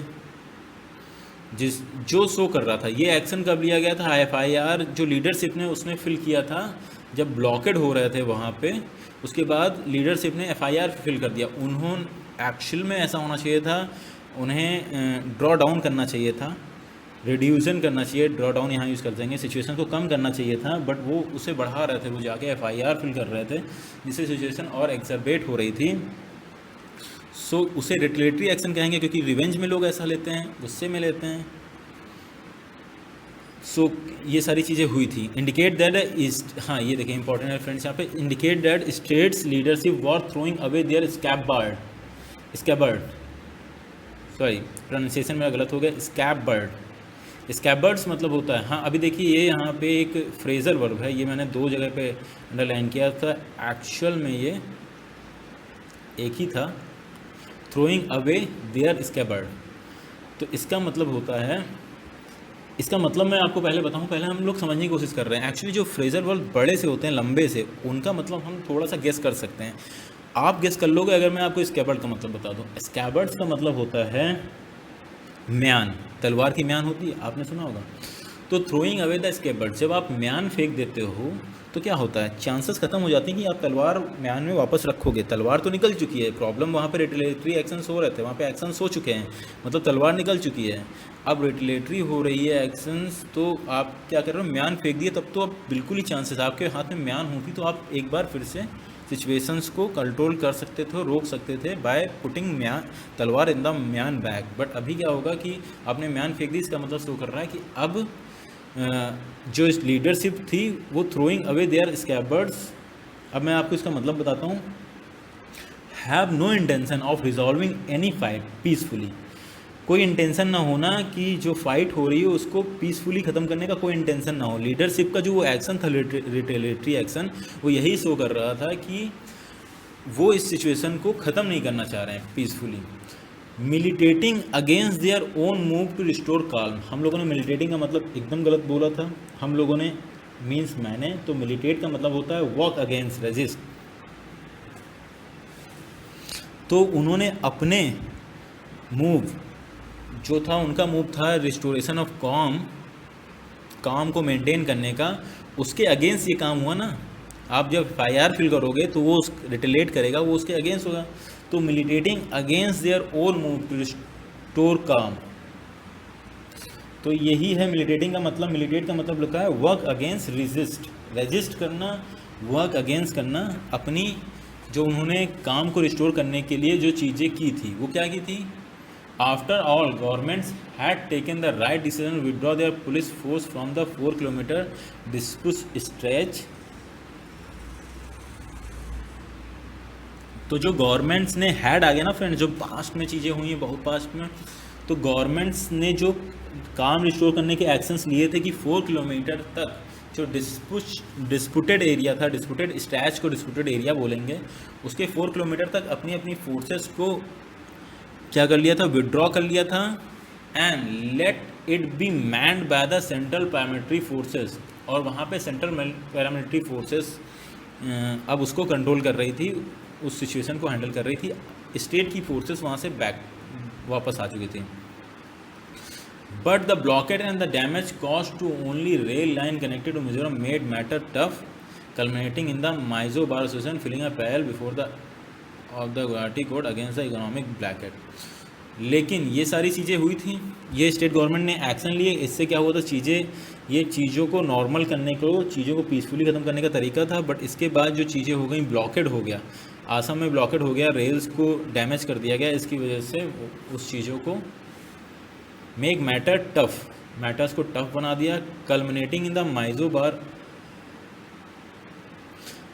जो शो कर रहा था। ये एक्शन कब लिया गया था? FIR जो लीडरशिप ने उसने फिल किया था जब ब्लॉकेड हो रहे थे वहाँ पे, उसके बाद लीडरशिप ने FIR फिल कर दिया। उन्होंने एक्चुअल में ऐसा होना चाहिए था, उन्हें ड्रॉ डाउन करना चाहिए था, रिड्यूसन करना चाहिए, ड्रॉ डाउन यहाँ यूज़ कर देंगे, सिचुएशन को कम करना चाहिए था, बट वो उसे बढ़ा रहे थे, वो जाके FIR फिल कर रहे थे जिससे सिचुएशन और एक्सरबेट हो रही थी। सो उसे रिटेलिएटरी एक्शन कहेंगे क्योंकि रिवेंज में लोग ऐसा लेते हैं, गुस्से में लेते हैं। सो ये सारी चीज़ें हुई थी। इंडिकेट दैट हाँ ये देखिए इंपॉर्टेंट है फ्रेंड्स यहाँ पे, indicate that states leadership were throwing away their scabbard, sorry pronunciation मेरा गलत हो गया, स्कैबर्ड्स मतलब होता है। हाँ अभी देखिए ये यहाँ पे एक फ्रेजर वर्ब है, ये मैंने 2 जगह पे अंडरलाइन किया था, एक्चुअल में ये एक ही था, थ्रोइंग अवे देयर स्कैबर्ड। तो इसका मतलब होता है, इसका मतलब मैं आपको पहले बताऊं, पहले हम लोग समझने की कोशिश कर रहे हैं। एक्चुअली जो फ्रेजर वर्ब बड़े से होते हैं, लंबे से, उनका मतलब हम थोड़ा सा गेस कर सकते हैं। आप गेस कर लोगे अगर मैं आपको स्कैबर्ड का मतलब बता दूं। स्कैबर्ड्स का मतलब होता है म्यान, तलवार की म्यान होती है, आपने सुना होगा। तो थ्रोइंग अवे द स्कैबर्ड, जब आप म्यान फेंक देते हो तो क्या होता है, चांसेस खत्म हो जाते हैं कि आप तलवार म्यान में वापस रखोगे। तलवार तो निकल चुकी है, प्रॉब्लम वहाँ पे रिटेलिएटरी एक्शंस हो रहे थे, वहाँ पे एक्शंस हो चुके हैं, मतलब तलवार निकल चुकी है। अब रिटेलिएटरी हो रही है एक्शंस, तो आप क्या कर रहे हो, म्यान फेंक दिए, तब तो अब बिल्कुल ही चांसेस, आपके हाथ में म्यान होती तो आप एक बार फिर से सिचुएशंस को कंट्रोल कर सकते थे, रोक सकते थे बाय पुटिंग म्यान, तलवार इन द म्यान बैग। बट अभी क्या होगा कि आपने म्यान फेंक दी, इसका मतलब शो कर रहा है कि अब जो इस लीडरशिप थी वो थ्रोइंग अवे देयर स्कैबर्ड्स। अब मैं आपको इसका मतलब बताता हूँ। Have no intention of resolving any fight peacefully, कोई इंटेंशन ना होना कि जो फाइट हो रही है उसको पीसफुली ख़त्म करने का कोई इंटेंशन ना हो। लीडरशिप का जो वो एक्शन था, रिटेलिएटरी एक्शन, वो यही शो कर रहा था कि वो इस सिचुएशन को ख़त्म नहीं करना चाह रहे हैं peacefully. Militating against their own move to restore calm, हम लोगों ने मिलिटेटिंग का मतलब एकदम गलत बोला था हम लोगों ने, मीन्स मैंने, तो मिलिटेट का मतलब होता है वॉक अगेंस्ट, रेजिस्ट। तो उन्होंने अपने मूव जो था, उनका मूव था रिस्टोरेशन ऑफ काम को मेंटेन करने का, उसके अगेंस्ट ये काम हुआ ना। आप जब FIR फिल करोगे तो वो रिटेलिएट करेगा, वो उसके अगेंस्ट होगा। तो militating against their own move to restore calm, तो यही है मिलिटेटिंग का मतलब। मिलिटेट का मतलब लिखा है वर्क अगेंस्ट रेजिस्ट, रेजिस्ट करना, वर्क अगेंस्ट करना, अपनी जो उन्होंने काम को रिस्टोर करने के लिए जो चीज़ें की थी वो क्या की थी। After all governments had taken the right decision withdraw their police force from the 4 kilometre dispute stretch. तो जो गवर्नमेंट्स ने हैड आ गया ना फ्रेंड्स, जो पास्ट में चीज़ें हुई हैं बहुत पास्ट में, तो गवर्नमेंट्स ने जो काम रिस्टोर करने के एक्शंस लिए थे कि 4 किलोमीटर तक जो डिस्प्यूटेड एरिया था, डिस्प्यूटेड स्ट्रेच को डिस्प्यूटेड एरिया बोलेंगे, उसके 4 किलोमीटर तक अपनी अपनी फोर्सेस को क्या कर लिया था, विड्रॉ कर लिया था। And let it be manned by the central paramilitary forces, और वहाँ पे सेंट्रल पैरामिलिट्री फोर्सेस अब उसको कंट्रोल कर रही थी, उस सिचुएशन को हैंडल कर रही थी। स्टेट की फोर्सेस वहाँ से वापस आ चुकी थी। But the blockade and the damage cost to only rail line connected to Mizoram made matter tough, culminating in the Mizo bar association filing a PIL before the of the Guwahati court against the economic blockade. लेकिन ये सारी चीज़ें हुई थी, ये state government ने action लिए, इससे क्या हुआ था, ये चीज़ों को नॉर्मल करने को, चीज़ों को पीसफुली ख़त्म करने का तरीका था। बट इसके बाद जो चीज़ें हो गई, ब्लॉकेड हो गया, आसाम में ब्लॉकेड हो गया, रेल्स को डैमेज कर दिया गया, इसकी वजह से उस चीज़ों को मेक मैटर टफ, मैटर्स को टफ बना दिया। कल्मिनेटिंग इन द माइजो बार,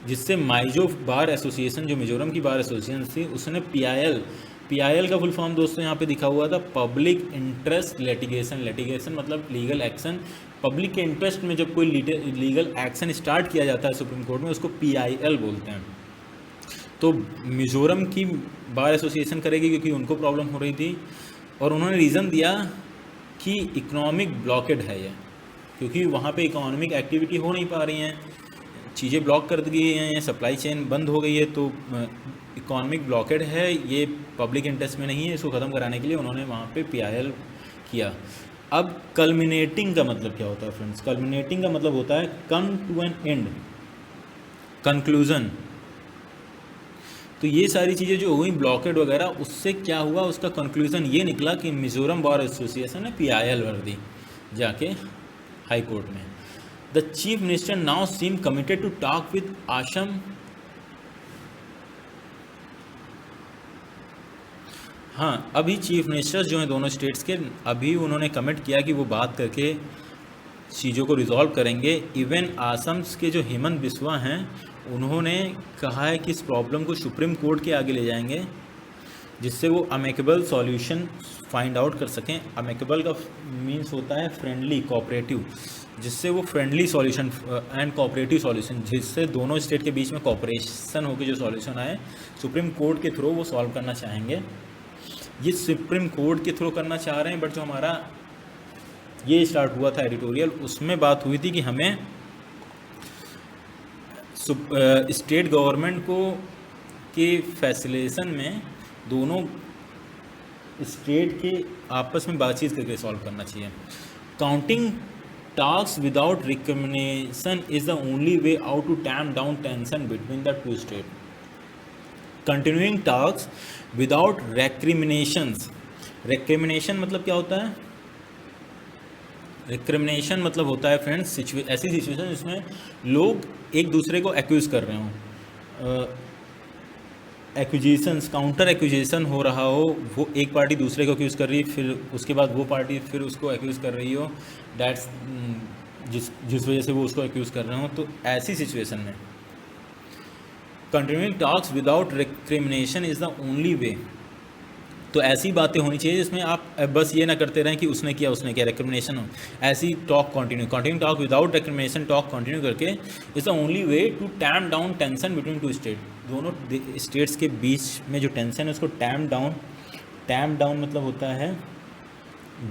जिससे माइजो बार एसोसिएशन, जो मिजोरम की बार एसोसिएशन थी, उसने पीआईएल का फुल फॉर्म दोस्तों यहाँ पे दिखा हुआ था, पब्लिक इंटरेस्ट लिटिगेशन। लिटिगेशन मतलब लीगल एक्शन। पब्लिक के इंटरेस्ट में जब कोई लीगल एक्शन स्टार्ट किया जाता है सुप्रीम कोर्ट में, उसको पीआईएल बोलते हैं। तो मिजोरम की बार एसोसिएशन करेगी क्योंकि उनको प्रॉब्लम हो रही थी, और उन्होंने रीज़न दिया कि इकोनॉमिक ब्लॉकेड है ये, क्योंकि वहाँ पे इकोनॉमिक एक्टिविटी हो नहीं पा रही हैं, चीज़ें ब्लॉक कर दी गई हैं, सप्लाई चेन बंद हो गई है, तो इकोनॉमिक ब्लॉकेड है, ये पब्लिक इंटरेस्ट में नहीं है, इसको ख़त्म कराने के लिए उन्होंने वहाँ पे पीआईएल किया। अब कल्मिनेटिंग का मतलब क्या होता है फ्रेंड्स? कल्मिनेटिंग का मतलब होता है come to an end, conclusion. तो ये सारी चीज़ें जो हुई ब्लॉकेड वगैरह, उससे क्या हुआ, उसका कंक्लूज़न ये निकला कि मिजोरम बार एसोसिएशन ने पीआईएल भर दी जाके हाई कोर्ट में। The chief minister now seem committed to talk with Assam. हाँ, अभी चीफ मिनिस्टर्स जो हैं दोनों स्टेट्स के, अभी उन्होंने कमिट किया कि वो बात करके चीज़ों को रिजॉल्व करेंगे। इवन आसम के जो हेमंत बिस्वा हैं, उन्होंने कहा है कि इस प्रॉब्लम को सुप्रीम कोर्ट के आगे ले जाएंगे, जिससे वो अमेकेबल सॉल्यूशन फाइंड आउट कर सकें। अमेकेबल का मीन्स होता है फ्रेंडली, कोऑपरेटिव, जिससे वो friendly solution and cooperative solution, जिससे दोनों स्टेट के बीच में कोऑपरेशन होकर जो सॉल्यूशन आए, सुप्रीम कोर्ट के थ्रू वो सॉल्व करना चाहेंगे। ये सुप्रीम कोर्ट के थ्रू करना चाह रहे हैं। बट जो हमारा ये स्टार्ट हुआ था एडिटोरियल, उसमें बात हुई थी कि हमें स्टेट गवर्नमेंट को के फैसिलेशन में दोनों स्टेट के आपस में बातचीत करके सॉल्व करना चाहिए। Counting talks without recrimination is the only way out to tamp down tension between the two states. Continuing talks without recriminations. Recrimination मतलब क्या होता है? Recrimination मतलब होता है फ्रेंड्स ऐसी सिचुएशन जिसमें लोग एक दूसरे को एक्यूज कर रहे हों, एक्विजिशंस, काउंटर एक्विजिशन हो रहा हो, वो एक पार्टी दूसरे को एक्यूज़ कर रही है, फिर उसके बाद वो पार्टी फिर उसको एक्यूज़ कर रही हो, डैट्स जिस वजह से वो उसको एक्यूज़ कर रहे हो। तो ऐसी सिचुएशन में continuing talks without recrimination is the only way. तो ऐसी बातें होनी चाहिए जिसमें आप बस ये ना करते रहें कि उसने किया रिक्रिमिनेशन हो, ऐसी talk continue talk without recrimination, talk continue करके is the only way to tamp down tension between two state. दोनों स्टेट्स के बीच में जो टेंशन है उसको टैम्प डाउन मतलब होता है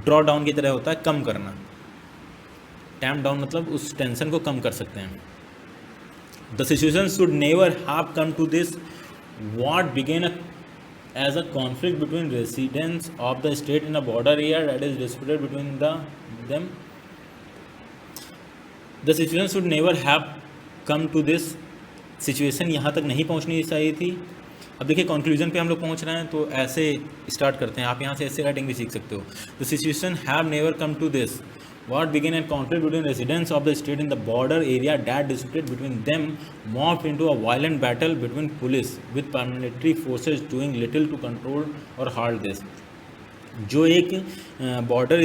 ड्रॉ डाउन की तरह होता है, कम करना। टैम्प डाउन मतलब उस टेंशन को कम कर सकते हैं। The situation should never have come to this what began as a conflict between residents of the state in a border area that is disputed between them. The situation should never have come to this situation. यहाँ तक नहीं पहुँचनी चाहिए थी अब देखिए conclusion पे हम लोग पहुंच रहे हैं, तो ऐसे स्टार्ट करते हैं। आप यहाँ से ऐसे राइटिंग भी सीख सकते हो। The situation have never come to this what began a conflict between residents of the state in the border area that disputed between them morphed into a violent battle between police with paramilitary forces doing little to control or halt this। जो एक border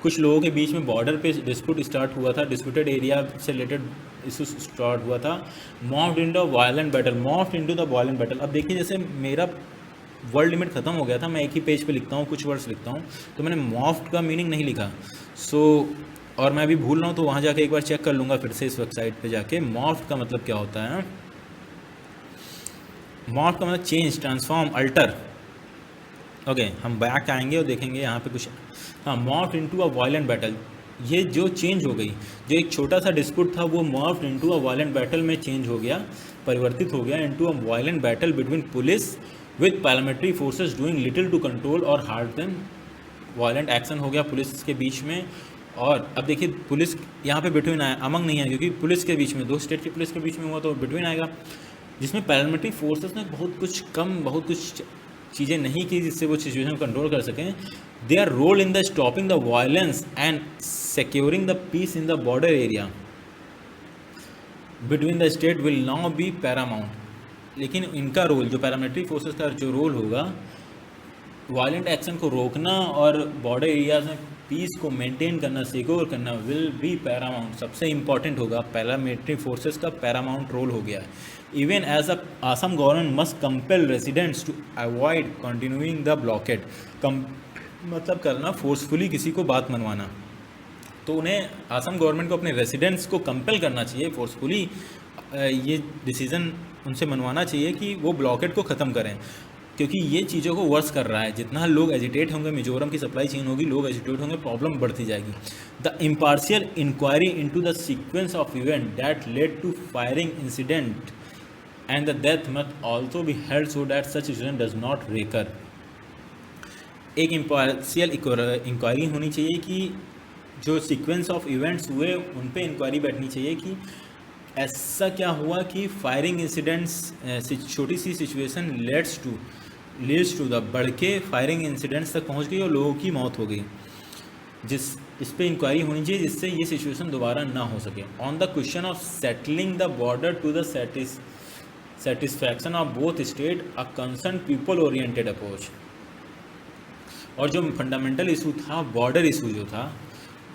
कुछ लोगों के बीच में border पे dispute start हुआ था, डिस्प्यूटेड एरिया से रिलेटेड इशू स्टार्ट हुआ था, morphed into violent battle, morphed into the violent battle. अब देखिए जैसे मेरा वर्ड लिमिट ख़त्म हो गया था, मैं एक ही पेज पे लिखता हूँ, कुछ वर्ड्स लिखता हूँ, तो मैंने मॉफ्ड का मीनिंग नहीं लिखा। और मैं अभी भूल रहा हूँ, तो वहाँ जाके एक बार चेक कर लूँगा फिर से इस वेबसाइट पे जाके। मॉफ्ड का मतलब क्या होता है? मॉफ्ड का मतलब चेंज, ट्रांसफॉर्म, अल्टर। ओके, हम बैक आएंगे और देखेंगे यहाँ पे कुछ। हाँ, morphed into a violent battle, ये जो चेंज हो गई, जो एक छोटा सा डिस्प्यूट था वो morphed into a violent battle में चेंज हो गया, परिवर्तित हो गया into a violent battle between police with paramilitary forces doing little to control और हार्ड देम। वायलेंट एक्शन हो गया पुलिस के बीच में। और अब देखिए पुलिस यहाँ पे बिटवीन आया, अमंग नहीं है, क्योंकि पुलिस के बीच में, दो स्टेट की पुलिस के बीच में हुआ तो बिटवीन आएगा, जिसमें पैरामिलिट्री फोर्सेस ने बहुत कुछ चीज़ें नहीं की जिससे वो सिचुएशन को कंट्रोल कर सकें। Their role in the stopping the violence and securing the peace in the border area between the state will now be paramount. लेकिन इनका रोल, जो पैरामिलिट्री फोर्सेस का जो रोल होगा वायलेंट एक्शन को रोकना और बॉर्डर एरियाज में पीस को मेंटेन करना, सिक्योर करना, विल बी पैरामाउंट, सबसे इंपॉर्टेंट होगा। पैरामिलिट्री फोर्सेस का पैरामाउंट रोल हो गया। Even as a Assam government must compel residents to avoid continuing the blockade. मतलब करना, फोर्सफुली किसी को बात मनवाना, तो उन्हें आसाम गवर्नमेंट को अपने रेसिडेंट्स को कंपेल करना चाहिए, फोर्सफुली ये डिसीज़न उनसे मनवाना चाहिए कि वो ब्लॉकेट को ख़त्म करें, क्योंकि ये चीज़ों को वर्स कर रहा है। जितना लोग एजिटेट होंगे, मिजोरम की सप्लाई चेन होगी, लोग एजिटेट होंगे, प्रॉब्लम बढ़ती जाएगी। The impartial inquiry into the sequence of event that led to firing incident and the death must also be held so that such incident does not recur. एक impartial inquiry होनी चाहिए कि जो sequence of events हुए उन पे inquiry बैठनी चाहिए कि ऐसा क्या हुआ कि फायरिंग इंसिडेंट्स, छोटी सी सिचुएशन लीड्स टू द बढ़ के फायरिंग इंसिडेंट्स तक पहुंच गई और लोगों की मौत हो गई। इस पे इंक्वायरी होनी चाहिए जिससे ये सिचुएशन दोबारा ना हो सके। On the question of settling the border to the satisfaction of both state, a concern people oriented approach. और जो फंडामेंटल इशू था, बॉर्डर इशू जो था,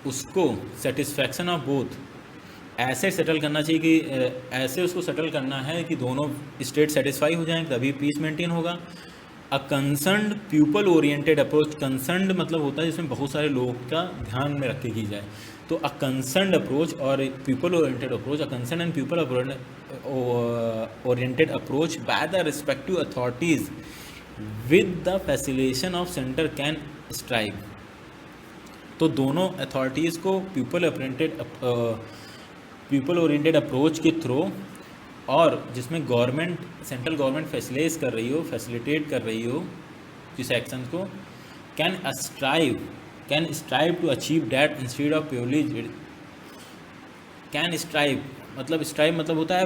उसको सेटिस्फैक्शन ऑफ बोथ ऐसे सेटल करना चाहिए कि ऐसे उसको सेटल करना है कि दोनों स्टेट सेटिस्फाई हो जाएं, तभी पीस मेंटेन होगा। A concerned people oriented approach, concerned मतलब होता है जिसमें बहुत सारे लोगों का ध्यान में रख के की जाए, तो अ कंसर्न्ड अप्रोच और people oriented approach, a concern and people oriented approach by the respective authorities with the facilitation of centre can strive. तो दोनों अथॉरिटीज़ को पीपल ओरिएंटेड अप्रोच के थ्रू, और जिसमें गवर्नमेंट, सेंट्रल गवर्नमेंट फैसिलिटेट कर रही हो जिस एक्शन को, can strive to achieve that instead of purely. Can strive मतलब होता है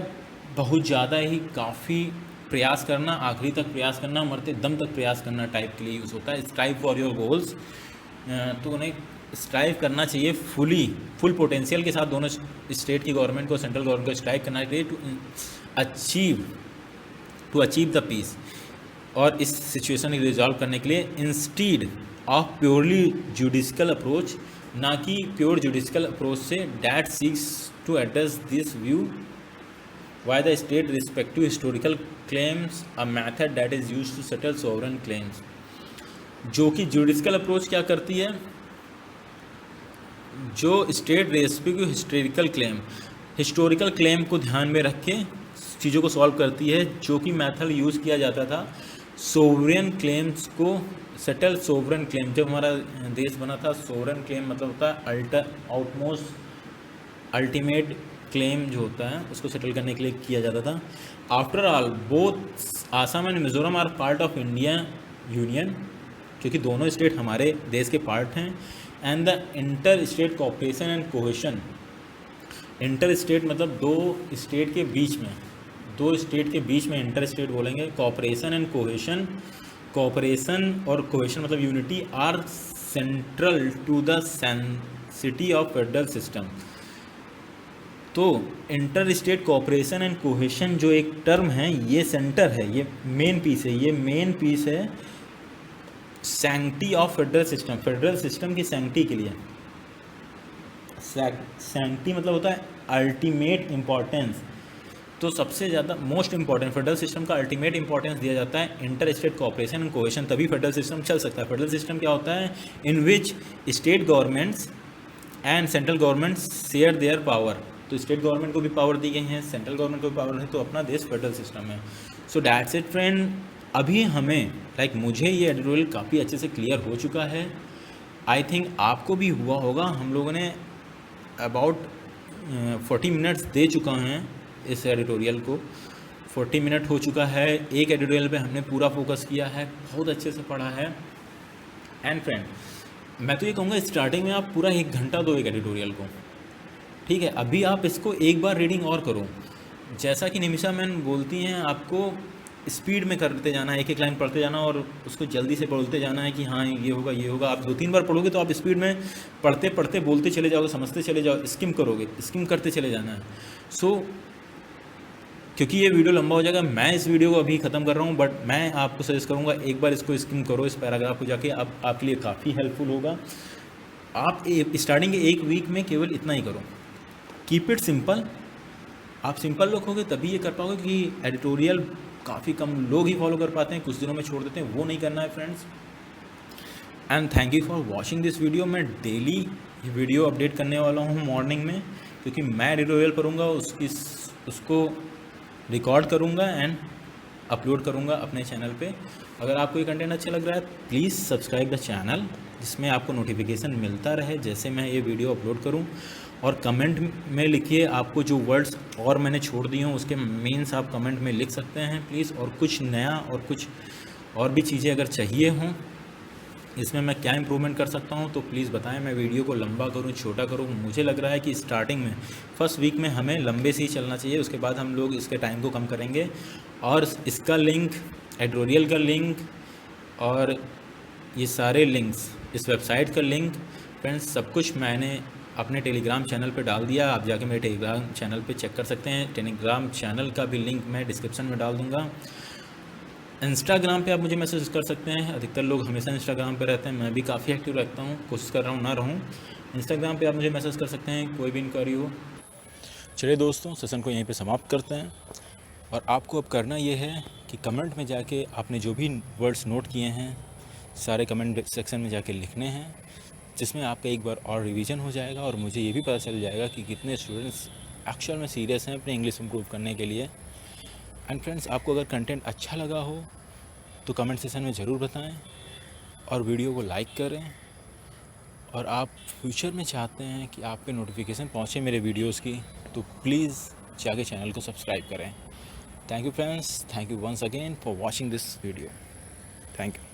बहुत ज़्यादा ही, काफ़ी प्रयास करना, आखिरी तक प्रयास करना, मरते दम तक प्रयास करना टाइप के लिए यूज़ होता है। स्ट्राइव फॉर योर गोल्स, तो उन्हें स्ट्राइव करना चाहिए फुल पोटेंशियल के साथ। दोनों स्टेट की गवर्नमेंट को, सेंट्रल गवर्नमेंट को स्ट्राइव करना चाहिए टू अचीव द पीस, और इस सिचुएशन को रिजॉल्व करने के लिए instead of purely judicial approach, ना कि प्योर जुडिशियल अप्रोच से, that seeks to address this view why the state respective historical claims, a method that is use to settle sovereign claims. जो कि judicial approach क्या करती है, जो state respective historical claim को ध्यान में रख के चीज़ों को सॉल्व करती है, जो कि मेथड यूज़ किया जाता था सोवरेन क्लेम्स को सेटल। सोवरेन क्लेम, जब हमारा देश बना था, सोवरेन क्लेम मतलब होता है अल्टीमेट क्लेम जो होता है, उसको सेटल करने के लिए किया जाता था। After all both Assam and Mizoram are part of India union, क्योंकि दोनों स्टेट हमारे देश के पार्ट हैं। And the inter state cooperation and cohesion, inter state मतलब दो स्टेट के बीच में, दो स्टेट के बीच में इंटर स्टेट बोलेंगे। कोऑपरेशन एंड कोहेशन, कोऑपरेशन और कोहेशन मतलब unity are central to the city of federal system. तो inter state cooperation and cohesion जो एक टर्म है, ये सेंटर है, ये मेन पीस है, ये मेन पीस है sanctity of federal system, federal system की सैंक्टी के लिए। सैंक्टी मतलब होता है अल्टीमेट इम्पॉर्टेंस। तो सबसे ज़्यादा मोस्ट इंपॉर्टेंट फेडरल सिस्टम का अल्टीमेट इंपॉर्टेंस दिया जाता है inter state cooperation and cohesion, तभी फेडरल सिस्टम चल सकता है। फेडरल सिस्टम क्या होता है? In which state governments and central government share their power. तो स्टेट गवर्नमेंट को भी पावर दी गई है, सेंट्रल गवर्नमेंट को भी पावर है, तो अपना देश फेडरल सिस्टम है। So that's it friend. अभी हमें मुझे ये एडिटोरियल काफ़ी अच्छे से क्लियर हो चुका है। आई थिंक आपको भी हुआ होगा। हम लोगों ने अबाउट 40 मिनट्स दे चुका हैं इस एडिटोरियल को। 40 मिनट हो चुका है, एक एडिटोरियल पे हमने पूरा फोकस किया है, बहुत अच्छे से पढ़ा है। एंड फ्रेंड, मैं तो ये कहूँगा स्टार्टिंग में आप पूरा 1 घंटा दो एक एडिटोरियल को, ठीक है। अभी आप इसको एक बार रीडिंग और करो। जैसा कि निमिषा मैम बोलती हैं, आपको स्पीड में करते जाना है, एक एक लाइन पढ़ते जाना और उसको जल्दी से बोलते जाना है कि हाँ ये होगा ये होगा। आप 2-3 बार पढ़ोगे तो आप स्पीड में पढ़ते पढ़ते बोलते चले जाओगे, समझते चले जाओ, स्किम करोगे, स्किम करते चले जाना है। सो क्योंकि ये वीडियो लंबा हो जाएगा, मैं इस वीडियो को अभी ख़त्म कर रहा हूँ, बट मैं आपको सजेस्ट करूँगा एक बार इसको स्किम करो, इस पैराग्राफ को जाके, आपके लिए काफ़ी हेल्पफुल होगा। आप स्टार्टिंग के 1 वीक में केवल इतना ही करो, कीप इट सिंपल। आप सिंपल रखोगे तभी ये कर पाओगे, कि एडिटोरियल काफ़ी कम लोग ही फॉलो कर पाते हैं, कुछ दिनों में छोड़ देते हैं, वो नहीं करना है friends. And thank you for watching this video. मैं डेली वीडियो अपडेट करने वाला हूँ मॉर्निंग में, क्योंकि मैं एडिटोरियल पढ़ूँगा, उसको रिकॉर्ड करूँगा एंड अपलोड करूँगा अपने चैनल पे। अगर आपको ये कंटेंट अच्छा लग रहा है, प्लीज़ सब्सक्राइब द चैनल, जिसमें आपको नोटिफिकेशन मिलता रहे जैसे मैं ये वीडियो अपलोड करूँ। और कमेंट में लिखिए आपको जो वर्ड्स और मैंने छोड़ दिए हों, उसके मीन्स आप कमेंट में लिख सकते हैं प्लीज़। और कुछ नया और कुछ और भी चीज़ें अगर चाहिए हों, इसमें मैं क्या इम्प्रूवमेंट कर सकता हूं, तो प्लीज़ बताएं। मैं वीडियो को लंबा करूं, छोटा करूं। मुझे लग रहा है कि स्टार्टिंग में फर्स्ट वीक में हमें लंबे से ही चलना चाहिए, उसके बाद हम लोग इसके टाइम को कम करेंगे। और इसका लिंक, एडिटोरियल का लिंक और ये सारे लिंक्स, इस वेबसाइट का लिंक फ्रेंड्स, सब कुछ मैंने अपने टेलीग्राम चैनल पे डाल दिया। आप जाके मेरे टेलीग्राम चैनल पे चेक कर सकते हैं। टेलीग्राम चैनल का भी लिंक मैं डिस्क्रिप्शन में डाल दूँगा। इंस्टाग्राम पे आप मुझे मैसेज कर सकते हैं। अधिकतर लोग हमेशा इंस्टाग्राम पे रहते हैं, मैं भी काफ़ी एक्टिव रहता हूँ, कोशिश कर रहा हूँ ना रहूँ। इंस्टाग्राम पे आप मुझे मैसेज कर सकते हैं, कोई भी इंक्वायरी हो। चलिए दोस्तों, सेशन को यहीं पे समाप्त करते हैं। और आपको अब करना ये है कि कमेंट में जाके आपने जो भी वर्ड्स नोट किए हैं, सारे कमेंट सेक्शन में जाके लिखने हैं, जिसमें आपका एक बार और रिवीजन हो जाएगा और मुझे ये भी पता चल जाएगा कि कितने स्टूडेंट्स एक्चुअल में सीरियस हैं अपने इंग्लिश इम्प्रूव करने के लिए। एंड फ्रेंड्स, आपको अगर कंटेंट अच्छा लगा हो तो कमेंट सेक्शन में ज़रूर बताएं और वीडियो को लाइक करें। और आप फ्यूचर में चाहते हैं कि आप पे नोटिफिकेशन पहुंचे मेरे वीडियोस की, तो प्लीज़ जाके चैनल को सब्सक्राइब करें। Thank you friends, thank you once again for watching this video. Thank you.